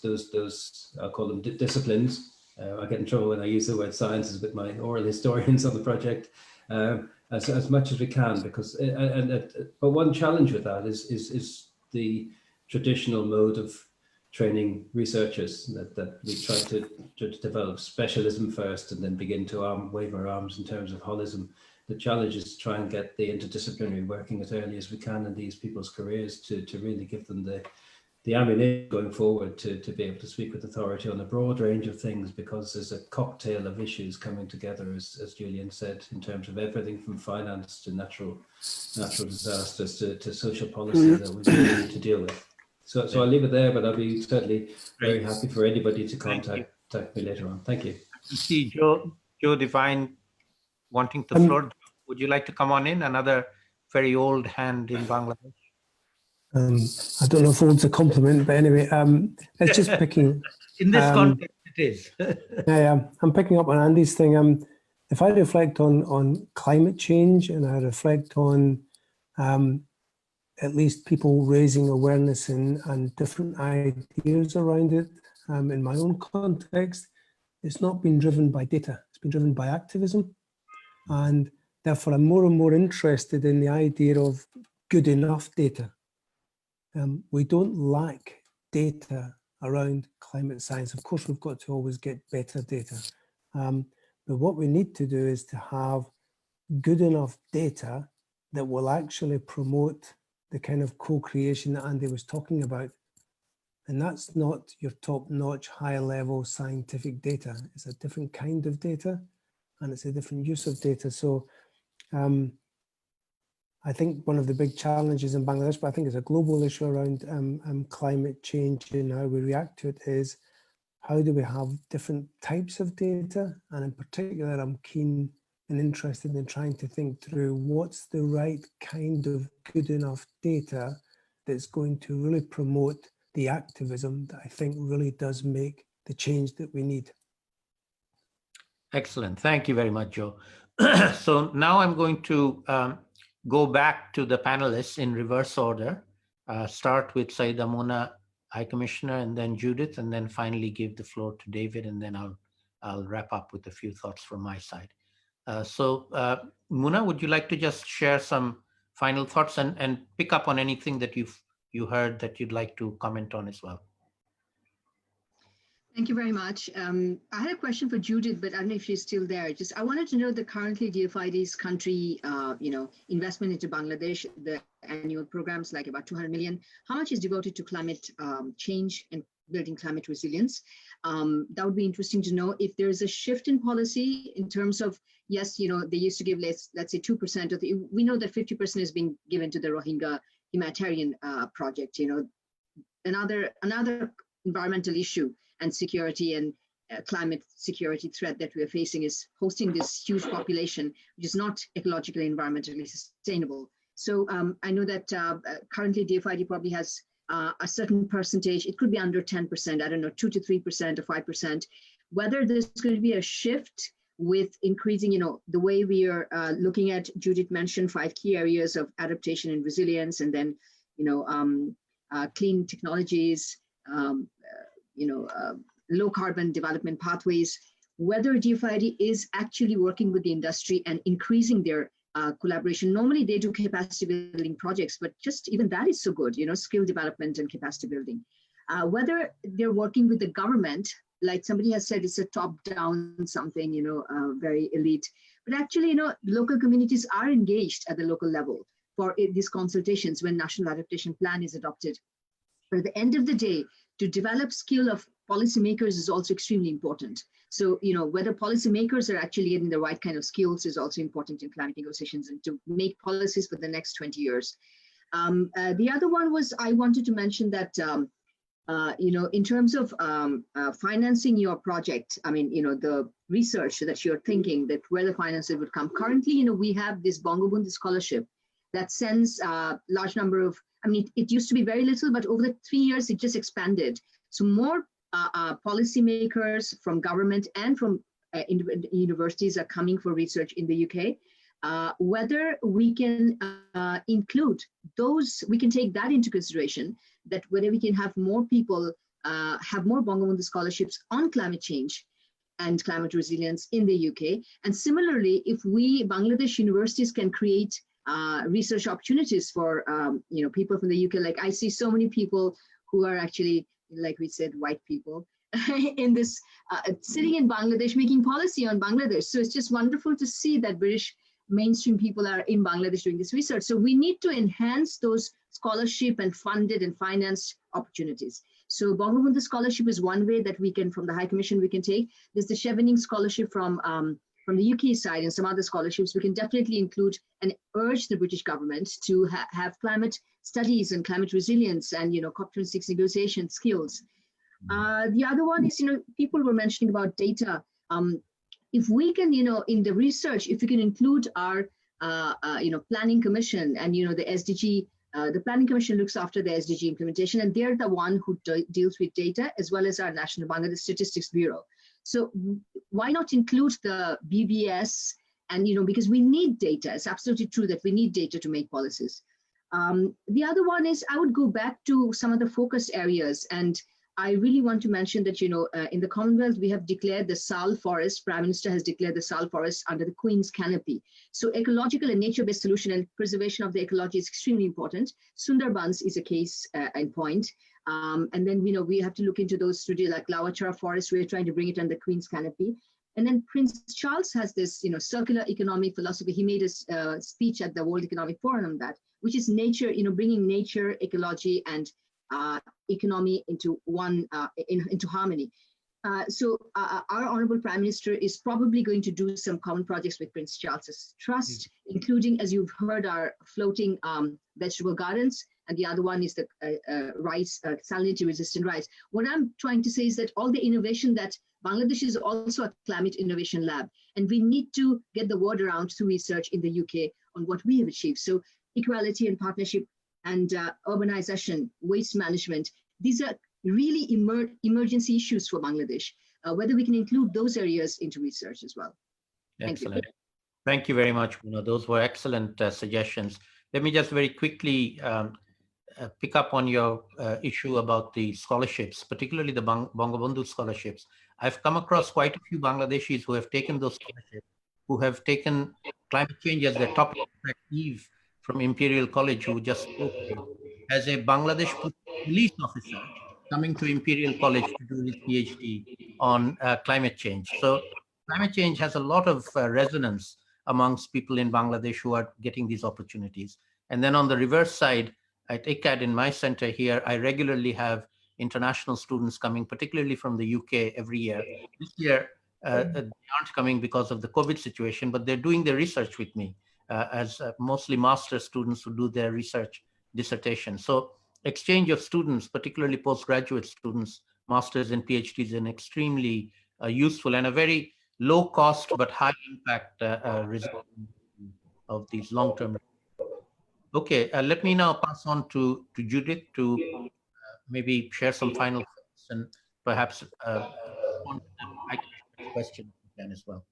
I'll call them disciplines. I get in trouble when I use the word sciences with my oral historians on the project. As much as we can, because but one challenge with that is the traditional mode of training researchers, that we try to develop specialism first and then begin to wave our arms in terms of holism. The challenge is to try and get the interdisciplinary working as early as we can in these people's careers, to really give them the ammunition going forward to be able to speak with authority on a broad range of things, because there's a cocktail of issues coming together, as Julian said, in terms of everything from finance to natural disasters to social policy that we really need to deal with. So I'll leave it there, but I'll be certainly very happy for anybody to contact me later on. Thank you. See Joe Devine wanting the floor. Would you like to come on in? Another very old hand in Bangladesh. I don't know if old's a compliment, but anyway, it's just picking. In this context, it is. Yeah, I'm picking up on Andy's thing. If I reflect on climate change, and I reflect on at least people raising awareness and different ideas around it, in my own context, it's not been driven by data. It's been driven by activism. And therefore, I'm more and more interested in the idea of good enough data. We don't lack data around climate science. Of course, we've got to always get better data. But what we need to do is to have good enough data that will actually promote the kind of co-creation that Andy was talking about. And that's not your top-notch, high-level scientific data. It's a different kind of data, and it's a different use of data. So I think one of the big challenges in Bangladesh, but I think it's a global issue around climate change and how we react to it, is how do we have different types of data? And in particular, I'm keen and interested in trying to think through what's the right kind of good enough data that's going to really promote the activism that I think really does make the change that we need. Excellent. Thank you very much, Joe. So now I'm going to go back to the panelists in reverse order. Start with Saida Mona, High Commissioner, and then Judith, and then finally give the floor to David, and then I'll wrap up with a few thoughts from my side. So Mona, would you like to just share some final thoughts and pick up on anything that you heard that you'd like to comment on as well? Thank you very much. I had a question for Judith, but I don't know if she's still there. I wanted to know that currently DFID's country, investment into Bangladesh, the annual programs like about 200 million. How much is devoted to climate change and building climate resilience? That would be interesting to know if there's a shift in policy in terms of, yes, they used to give let's say 2% of we know that 50% is being given to the Rohingya humanitarian project. Another environmental issue and security and climate security threat that we are facing is hosting this huge population, which is not ecologically, environmentally sustainable. So I know that currently DFID probably has a certain percentage. It could be under 10%, I don't know, 2 to 3% or 5%. Whether there's going to be a shift with increasing, the way we are looking at, Judith mentioned 5 key areas of adaptation and resilience, and then, clean technologies, low carbon development pathways, whether DFID is actually working with the industry and increasing their collaboration. Normally they do capacity building projects, but just even that is so good, skill development and capacity building. Whether they're working with the government, like somebody has said, it's a top-down something, very elite. But actually, local communities are engaged at the local level for these consultations when National Adaptation Plan is adopted. But at the end of the day, to develop skill of policymakers is also extremely important. So, whether policymakers are actually getting the right kind of skills is also important in climate negotiations and to make policies for the next 20 years. The other one was, I wanted to mention that, in terms of financing your project, the research that you're thinking that where the finances would come. Currently, we have this Bangabandhu scholarship that sends a large number of, it used to be very little, but over the 3 years, it just expanded. So more policymakers from government and from universities are coming for research in the UK. Whether we can include those, we can take that into consideration, that whether we can have more people have more Bangabandhu scholarships on climate change and climate resilience in the UK. And similarly, if Bangladesh universities can create research opportunities for people from the UK, like I see so many people who are actually, like we said, white people in this sitting in Bangladesh making policy on Bangladesh. So it's just wonderful to see that British mainstream people are in Bangladesh doing this research. So we need to enhance those scholarship and funded and financed opportunities. So Bangabandhu scholarship is one way that we can, from the High Commission, we can take. There's the Chevening scholarship from the UK side and some other scholarships. We can definitely include and urge the British government to have climate studies and climate resilience and, COP26 negotiation skills. The other one is, people were mentioning about data. If we can, in the research, if we can include our, planning commission and, the SDG, the planning commission looks after the SDG implementation, and they're the one who deals with data, as well as our National Bangladesh Statistics Bureau. So why not include the BBS? And, because we need data. It's absolutely true that we need data to make policies. The other one is, I would go back to some of the focus areas. And I really want to mention that, in the Commonwealth, we have declared the Sal Forest, Prime Minister has declared the Sal Forest under the Queen's canopy. So ecological and nature-based solution and preservation of the ecology is extremely important. Sundarbans is a case in point. And then, we have to look into those studios like Lawachara Forest. We're trying to bring it under the Queen's canopy. And then Prince Charles has this, circular economic philosophy. He made a speech at the World Economic Forum on that, which is nature, bringing nature, ecology, and economy into one, into harmony. So our Honorable Prime Minister is probably going to do some common projects with Prince Charles's Trust, including, as you've heard, our floating vegetable gardens. And the other one is the rice, salinity-resistant rice. What I'm trying to say is that all the innovation that Bangladesh is also a climate innovation lab, and we need to get the word around through research in the UK on what we have achieved. So equality and partnership and urbanization, waste management, these are really emergency issues for Bangladesh, whether we can include those areas into research as well. Excellent. Thank you very much, Bruno. Those were excellent suggestions. Let me just very quickly pick up on your issue about the scholarships, particularly the Bangabandhu scholarships. I've come across quite a few Bangladeshis who have taken those scholarships, who have taken climate change as their topic. In fact, Eve from Imperial College, who just spoke, as a Bangladesh police officer, coming to Imperial College to do his PhD on climate change. So climate change has a lot of resonance amongst people in Bangladesh who are getting these opportunities. And then on the reverse side, at ICCCAD in my center here, I regularly have international students coming, particularly from the UK every year. This year, they aren't coming because of the COVID situation, but they're doing their research with me as mostly master's students who do their research dissertation. So exchange of students, particularly postgraduate students, masters and PhDs, is an extremely useful and a very low cost but high impact result of these long-term. Okay, let me now pass on to Judith to maybe share some final thoughts and perhaps respond to the question as well.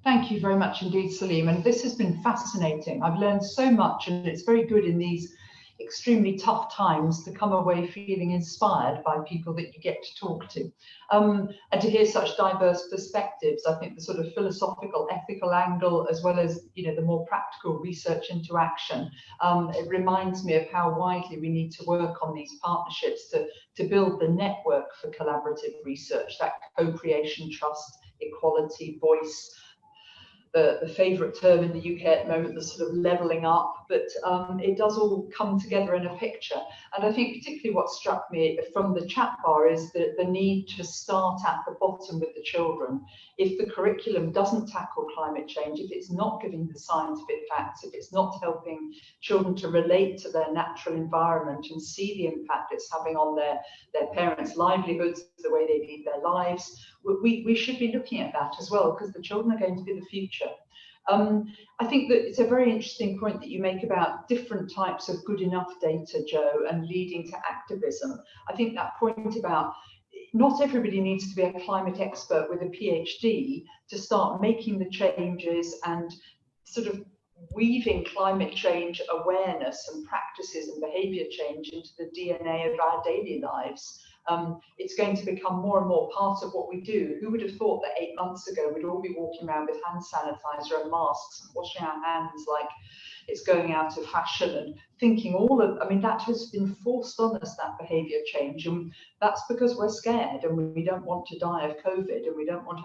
Thank you very much indeed, Salim. And this has been fascinating. I've learned so much, and it's very good in these extremely tough times to come away feeling inspired by people that you get to talk to. And to hear such diverse perspectives. I think the sort of philosophical, ethical angle, as well as, you know, the more practical research interaction, it reminds me of how widely we need to work on these partnerships to build the network for collaborative research, that co-creation, trust, equality, voice, the favourite term in the UK at the moment, the sort of levelling up, but it does all come together in a picture. And I think particularly what struck me from the chat bar is the need to start at the bottom with the children. If the curriculum doesn't tackle climate change, if it's not giving the scientific facts, if it's not helping children to relate to their natural environment and see the impact it's having on their parents' livelihoods, the way they lead their lives, we should be looking at that as well, because the children are going to be the future. I think that it's a very interesting point that you make about different types of good enough data, Joe, and leading to activism. I think that point about not everybody needs to be a climate expert with a PhD to start making the changes and sort of weaving climate change awareness and practices and behaviour change into the DNA of our daily lives. It's going to become more and more part of what we do. Who would have thought that 8 months ago we'd all be walking around with hand sanitizer and masks and washing our hands like it's going out of fashion, and thinking I mean, that has been forced on us, that behaviour change, and that's because we're scared and we don't want to die of COVID, and we don't want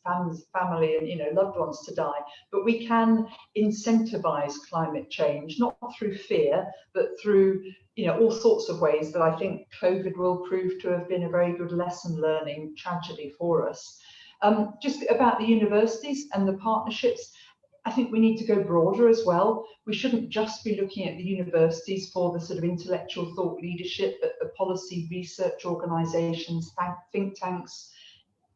our family and, you know, loved ones to die. But we can incentivize climate change, not through fear, but through, you know, all sorts of ways that I think COVID will prove to have been a very good lesson learning tragedy for us. Just about the universities and the partnerships, I think we need to go broader as well. We shouldn't just be looking at the universities for the sort of intellectual thought leadership, but the policy research organisations, think tanks,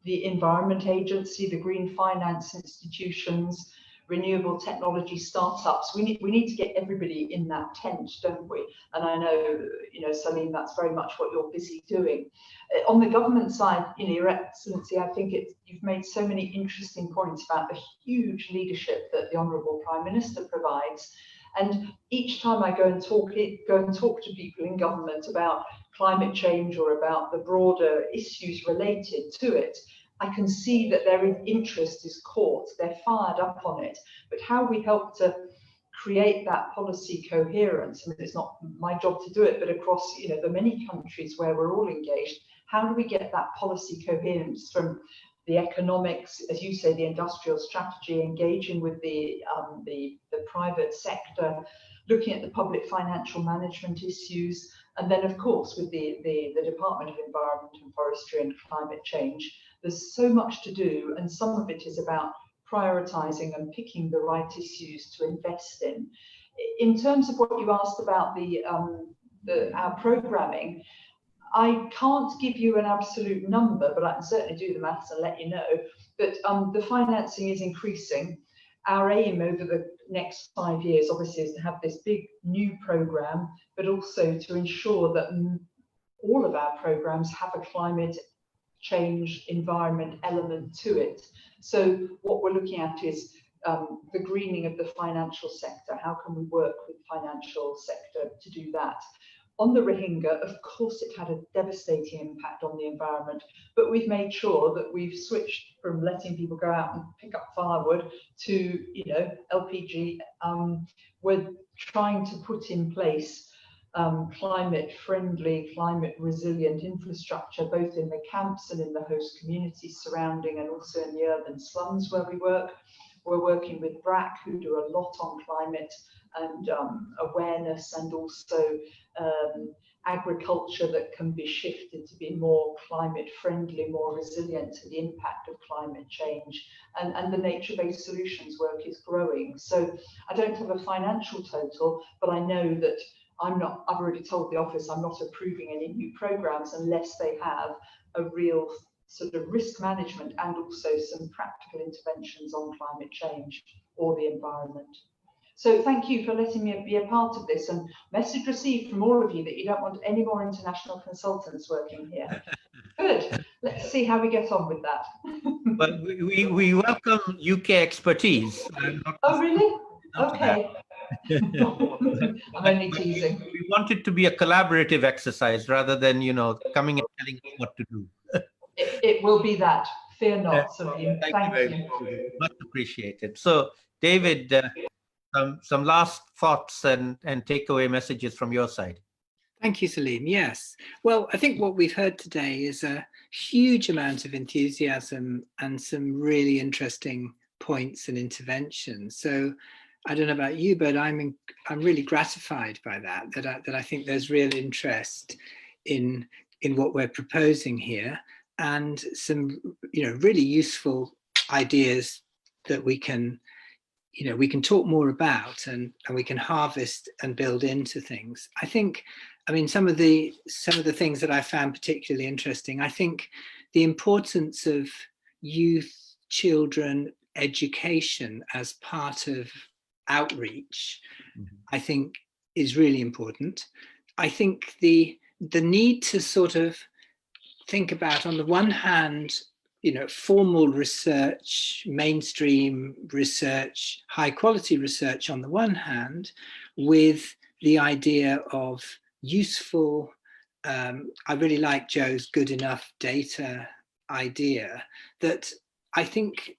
the Environment Agency, the Green Finance institutions, renewable technology startups. We need to get everybody in that tent, don't we? And I know, you know, Salim, that's very much what you're busy doing. On the government side, you know, Your Excellency, I think you've made so many interesting points about the huge leadership that the Honourable Prime Minister provides. And each time I go and talk to people in government about climate change or about the broader issues related to it, I can see that their interest is caught, they're fired up on it. But how we help to create that policy coherence, and it's not my job to do it, but across, you know, the many countries where we're all engaged, how do we get that policy coherence from the economics, as you say, the industrial strategy, engaging with the private sector, looking at the public financial management issues, and then of course with the Department of Environment and Forestry and Climate Change. There's so much to do, and some of it is about prioritising and picking the right issues to invest in. In terms of what you asked about our programming, I can't give you an absolute number, but I can certainly do the maths and let you know. But the financing is increasing. Our aim over the next 5 years, obviously, is to have this big new programme, but also to ensure that all of our programmes have a climate change environment element to it. So what we're looking at is the greening of the financial sector. How can we work with the financial sector to do that? On the Rohingya, of course, it had a devastating impact on the environment, but we've made sure that we've switched from letting people go out and pick up firewood to, you know, LPG. We're trying to put in place climate friendly, climate resilient infrastructure, both in the camps and in the host communities surrounding, and also in the urban slums where we work. We're working with BRAC, who do a lot on climate and awareness, and also agriculture that can be shifted to be more climate friendly, more resilient to the impact of climate change. And the nature-based solutions work is growing. So I don't have a financial total, but I know that I've already told the office I'm not approving any new programs unless they have a real sort of risk management and also some practical interventions on climate change or the environment. So thank you for letting me be a part of this, and message received from all of you that you don't want any more international consultants working here. Good. Let's see how we get on with that. But we welcome UK expertise. Oh, really? Okay. I'm only teasing. We want it to be a collaborative exercise rather than, coming and telling us what to do. It will be that. Fear not, Salim. Thank you. Much appreciated. So, David, some last thoughts and takeaway messages from your side. Thank you, Salim. Yes. Well, I think what we've heard today is a huge amount of enthusiasm and some really interesting points and interventions. So I don't know about you, but I'm really gratified by that I think there's real interest in what we're proposing here, and some really useful ideas that we can talk more about and we can harvest and build into things. I mean, some of the things that I found particularly interesting, I think the importance of youth, children, education as part of outreach, I think is really important. I think the need to sort of think about, on the one hand, formal research, mainstream research, high quality research on the one hand, with the idea of useful, I really like Joe's good enough data idea, that I think,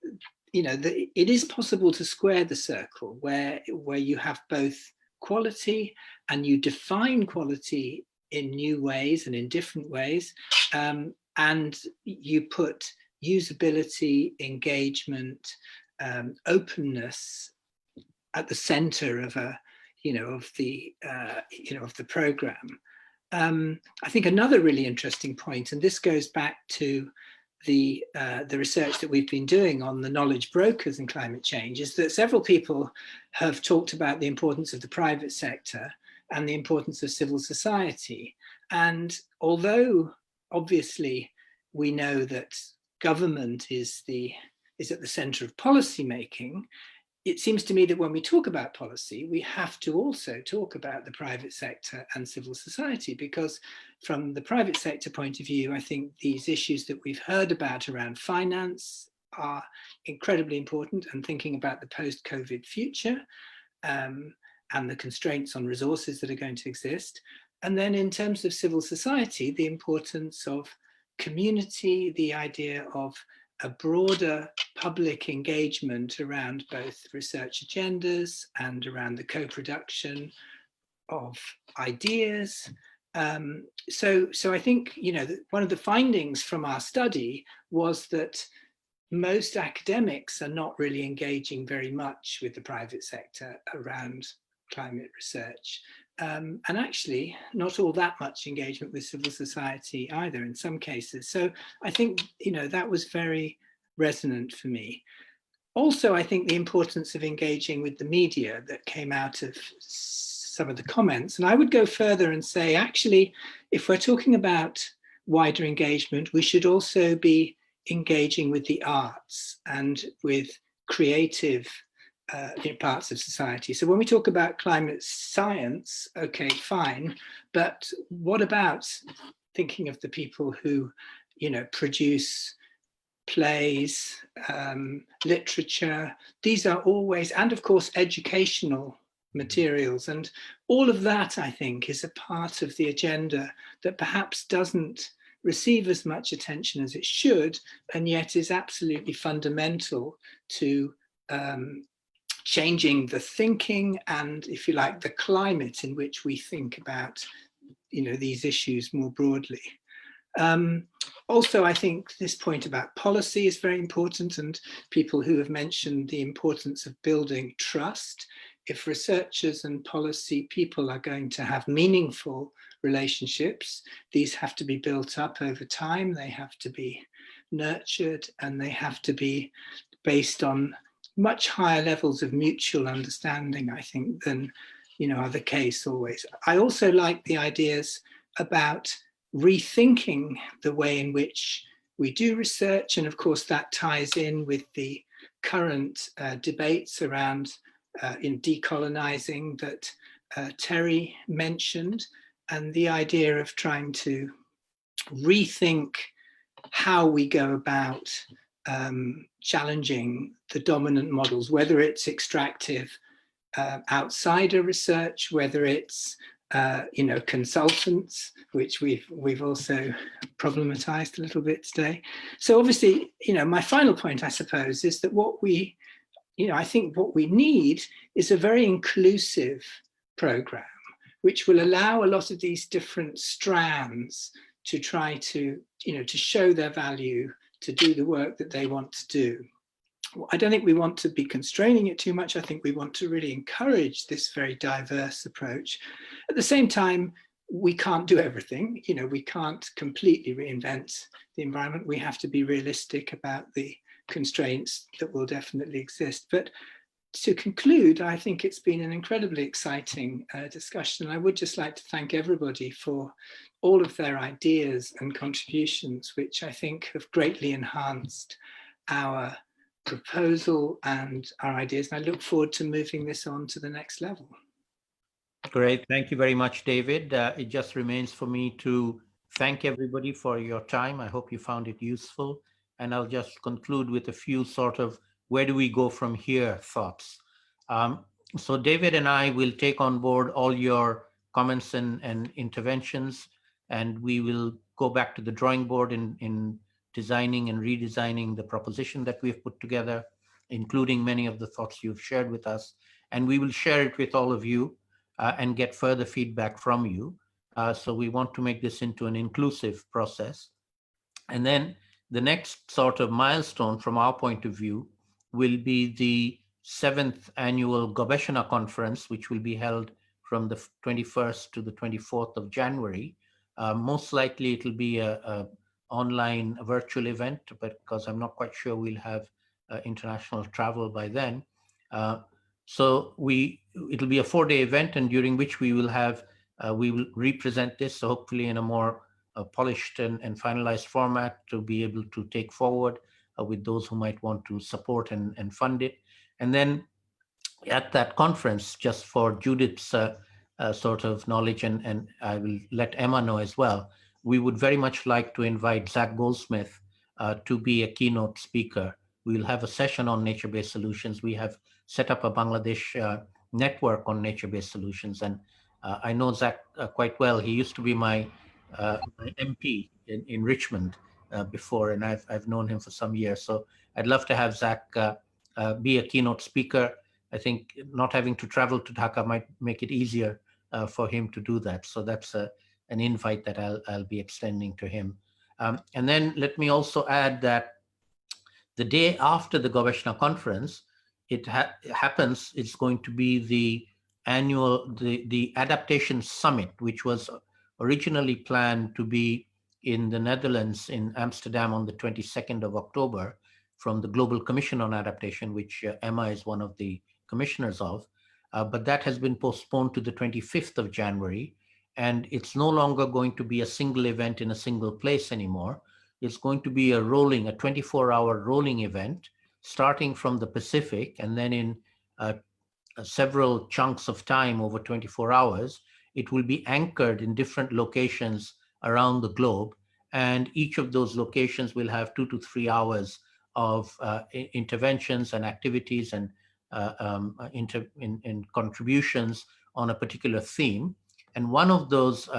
that it is possible to square the circle where you have both quality and you define quality in new ways and in different ways, and you put usability, engagement, openness at the center of the program. I think another really interesting point, and this goes back to the research that we've been doing on the knowledge brokers and climate change, is that several people have talked about the importance of the private sector and the importance of civil society. And although obviously we know that government is at the center of policy making, it seems to me that when we talk about policy, we have to also talk about the private sector and civil society, because from the private sector point of view, I think these issues that we've heard about around finance are incredibly important, and thinking about the post-COVID future and the constraints on resources that are going to exist. And then in terms of civil society, the importance of community, the idea of a broader public engagement around both research agendas and around the co-production of ideas. So I think, one of the findings from our study was that most academics are not really engaging very much with the private sector around climate research. And actually not all that much engagement with civil society either in some cases. So I think, that was very resonant for me. Also, I think the importance of engaging with the media that came out of some of the comments. And I would go further and say, actually, if we're talking about wider engagement, we should also be engaging with the arts and with creative parts of society. So when we talk about climate science, okay, fine, but what about thinking of the people who, produce plays, literature? These are always, and of course, educational materials. And all of that, I think, is a part of the agenda that perhaps doesn't receive as much attention as it should, and yet is absolutely fundamental to changing the thinking and, if you like, the climate in which we think about, these issues more broadly. Also, I think this point about policy is very important, and people who have mentioned the importance of building trust. If researchers and policy people are going to have meaningful relationships, these have to be built up over time, they have to be nurtured, and they have to be based on much higher levels of mutual understanding, I think, than are the case always. I also like the ideas about rethinking the way in which we do research, and of course that ties in with the current debates around in decolonizing that Terry mentioned, and the idea of trying to rethink how we go about challenging the dominant models, whether it's extractive outsider research, whether it's consultants, which we've also problematized a little bit today. So obviously, my final point, I suppose, is that I think what we need is a very inclusive program, which will allow a lot of these different strands to try to show their value, to do the work that they want to do. I don't think we want to be constraining it too much. I think we want to really encourage this very diverse approach. At the same time, we can't do everything. We can't completely reinvent the environment. We have to be realistic about the constraints that will definitely exist. But to conclude, I think it's been an incredibly exciting discussion. I would just like to thank everybody for all of their ideas and contributions, which I think have greatly enhanced our proposal and our ideas. And I look forward to moving this on to the next level. Great. Thank you very much, David. It just remains for me to thank everybody for your time. I hope you found it useful. And I'll just conclude with a few sort of where do we go from here thoughts. So David and I will take on board all your comments and interventions, and we will go back to the drawing board in designing and redesigning the proposition that we've put together, including many of the thoughts you've shared with us. And we will share it with all of you and get further feedback from you. So we want to make this into an inclusive process. And then the next sort of milestone from our point of view will be the 7th annual Gobeshona conference, which will be held from the 21st to the 24th of January. Most likely it'll be a online virtual event, but because I'm not quite sure we'll have international travel by then. So it'll be a 4-day event, and during which we will represent this, so hopefully in a more polished and finalized format to be able to take forward with those who might want to support and fund it. And then at that conference, just for Judith's sort of knowledge, and I will let Emma know as well, we would very much like to invite Zach Goldsmith to be a keynote speaker. We'll have a session on nature-based solutions. We have set up a Bangladesh network on nature-based solutions. And I know Zach quite well. He used to be my MP in Richmond before, and I've known him for some years. So I'd love to have Zach be a keynote speaker. I think not having to travel to Dhaka might make it easier for him to do that. So that's an invite that I'll be extending to him. And then let me also add that the day after the Gobeshona conference, it's going to be the annual, the adaptation summit, which was originally planned to be in the Netherlands, in Amsterdam, on the 22nd of October from the Global Commission on Adaptation, which Emma is one of the commissioners of. But that has been postponed to the 25th of January. And it's no longer going to be a single event in a single place anymore. It's going to be a 24-hour rolling event, starting from the Pacific, and then in several chunks of time over 24 hours, it will be anchored in different locations around the globe. And each of those locations will have 2 to 3 hours of interventions and activities and contributions on a particular theme. And one of those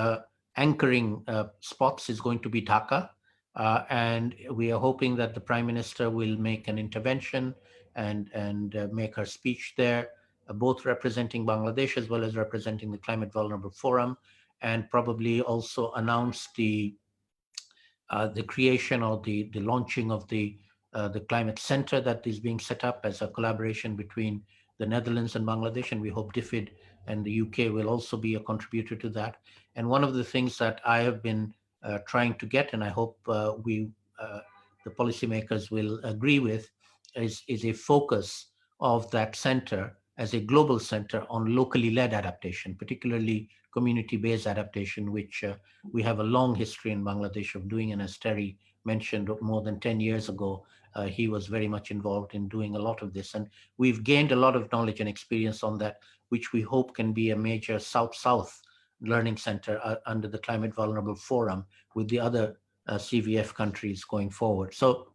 anchoring spots is going to be Dhaka. And we are hoping that the Prime Minister will make an intervention and make her speech there, both representing Bangladesh as well as representing the Climate Vulnerable Forum, and probably also announce the creation or the launching of the climate center that is being set up as a collaboration between the Netherlands and Bangladesh, and we hope DFID and the UK will also be a contributor to that. And one of the things that I have been trying to get, and I hope the policymakers will agree with, is a focus of that center as a global center on locally led adaptation, particularly community-based adaptation, which we have a long history in Bangladesh of doing. And as Terry mentioned, more than 10 years ago, he was very much involved in doing a lot of this. And we've gained a lot of knowledge and experience on that, which we hope can be a major South-South learning center under the Climate Vulnerable Forum with the other CVF countries going forward. So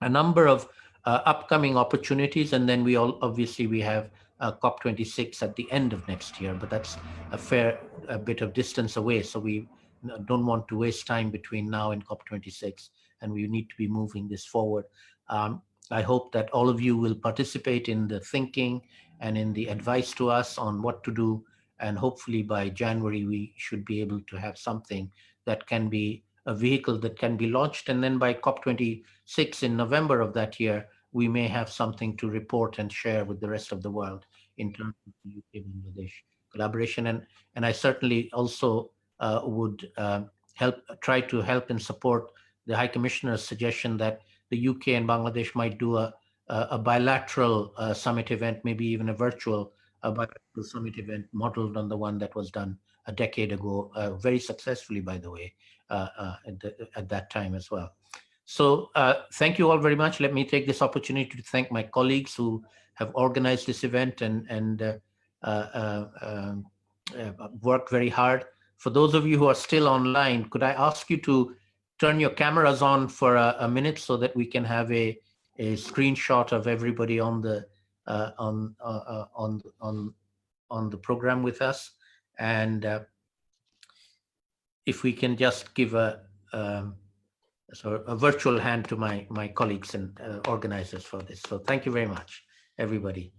a number of upcoming opportunities, and then we have COP26 at the end of next year, but that's a fair bit of distance away. So we don't want to waste time between now and COP26, and we need to be moving this forward. I hope that all of you will participate in the thinking and in the advice to us on what to do. And hopefully by January, we should be able to have something that can be a vehicle that can be launched. And then by COP26 in November of that year, we may have something to report and share with the rest of the world in terms of the UK-Bangladesh collaboration. And I certainly also would try to help and support the High Commissioner's suggestion that the UK and Bangladesh might do a bilateral summit event, maybe even a virtual bilateral summit event modeled on the one that was done a decade ago, very successfully, by the way, at that time as well. So thank you all very much. Let me take this opportunity to thank my colleagues who have organized this event and worked very hard. For those of you who are still online, could I ask you to turn your cameras on for a minute so that we can have a screenshot of everybody on the program with us, and if we can just give a virtual hand to my colleagues and organizers for this. So thank you very much, everybody.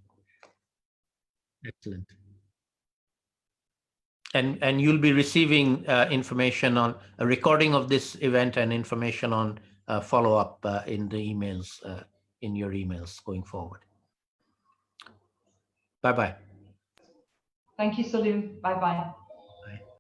Excellent. And you'll be receiving information on a recording of this event and information on follow-up in the emails, in your emails going forward. Bye-bye. Thank you, Salim. Bye-bye.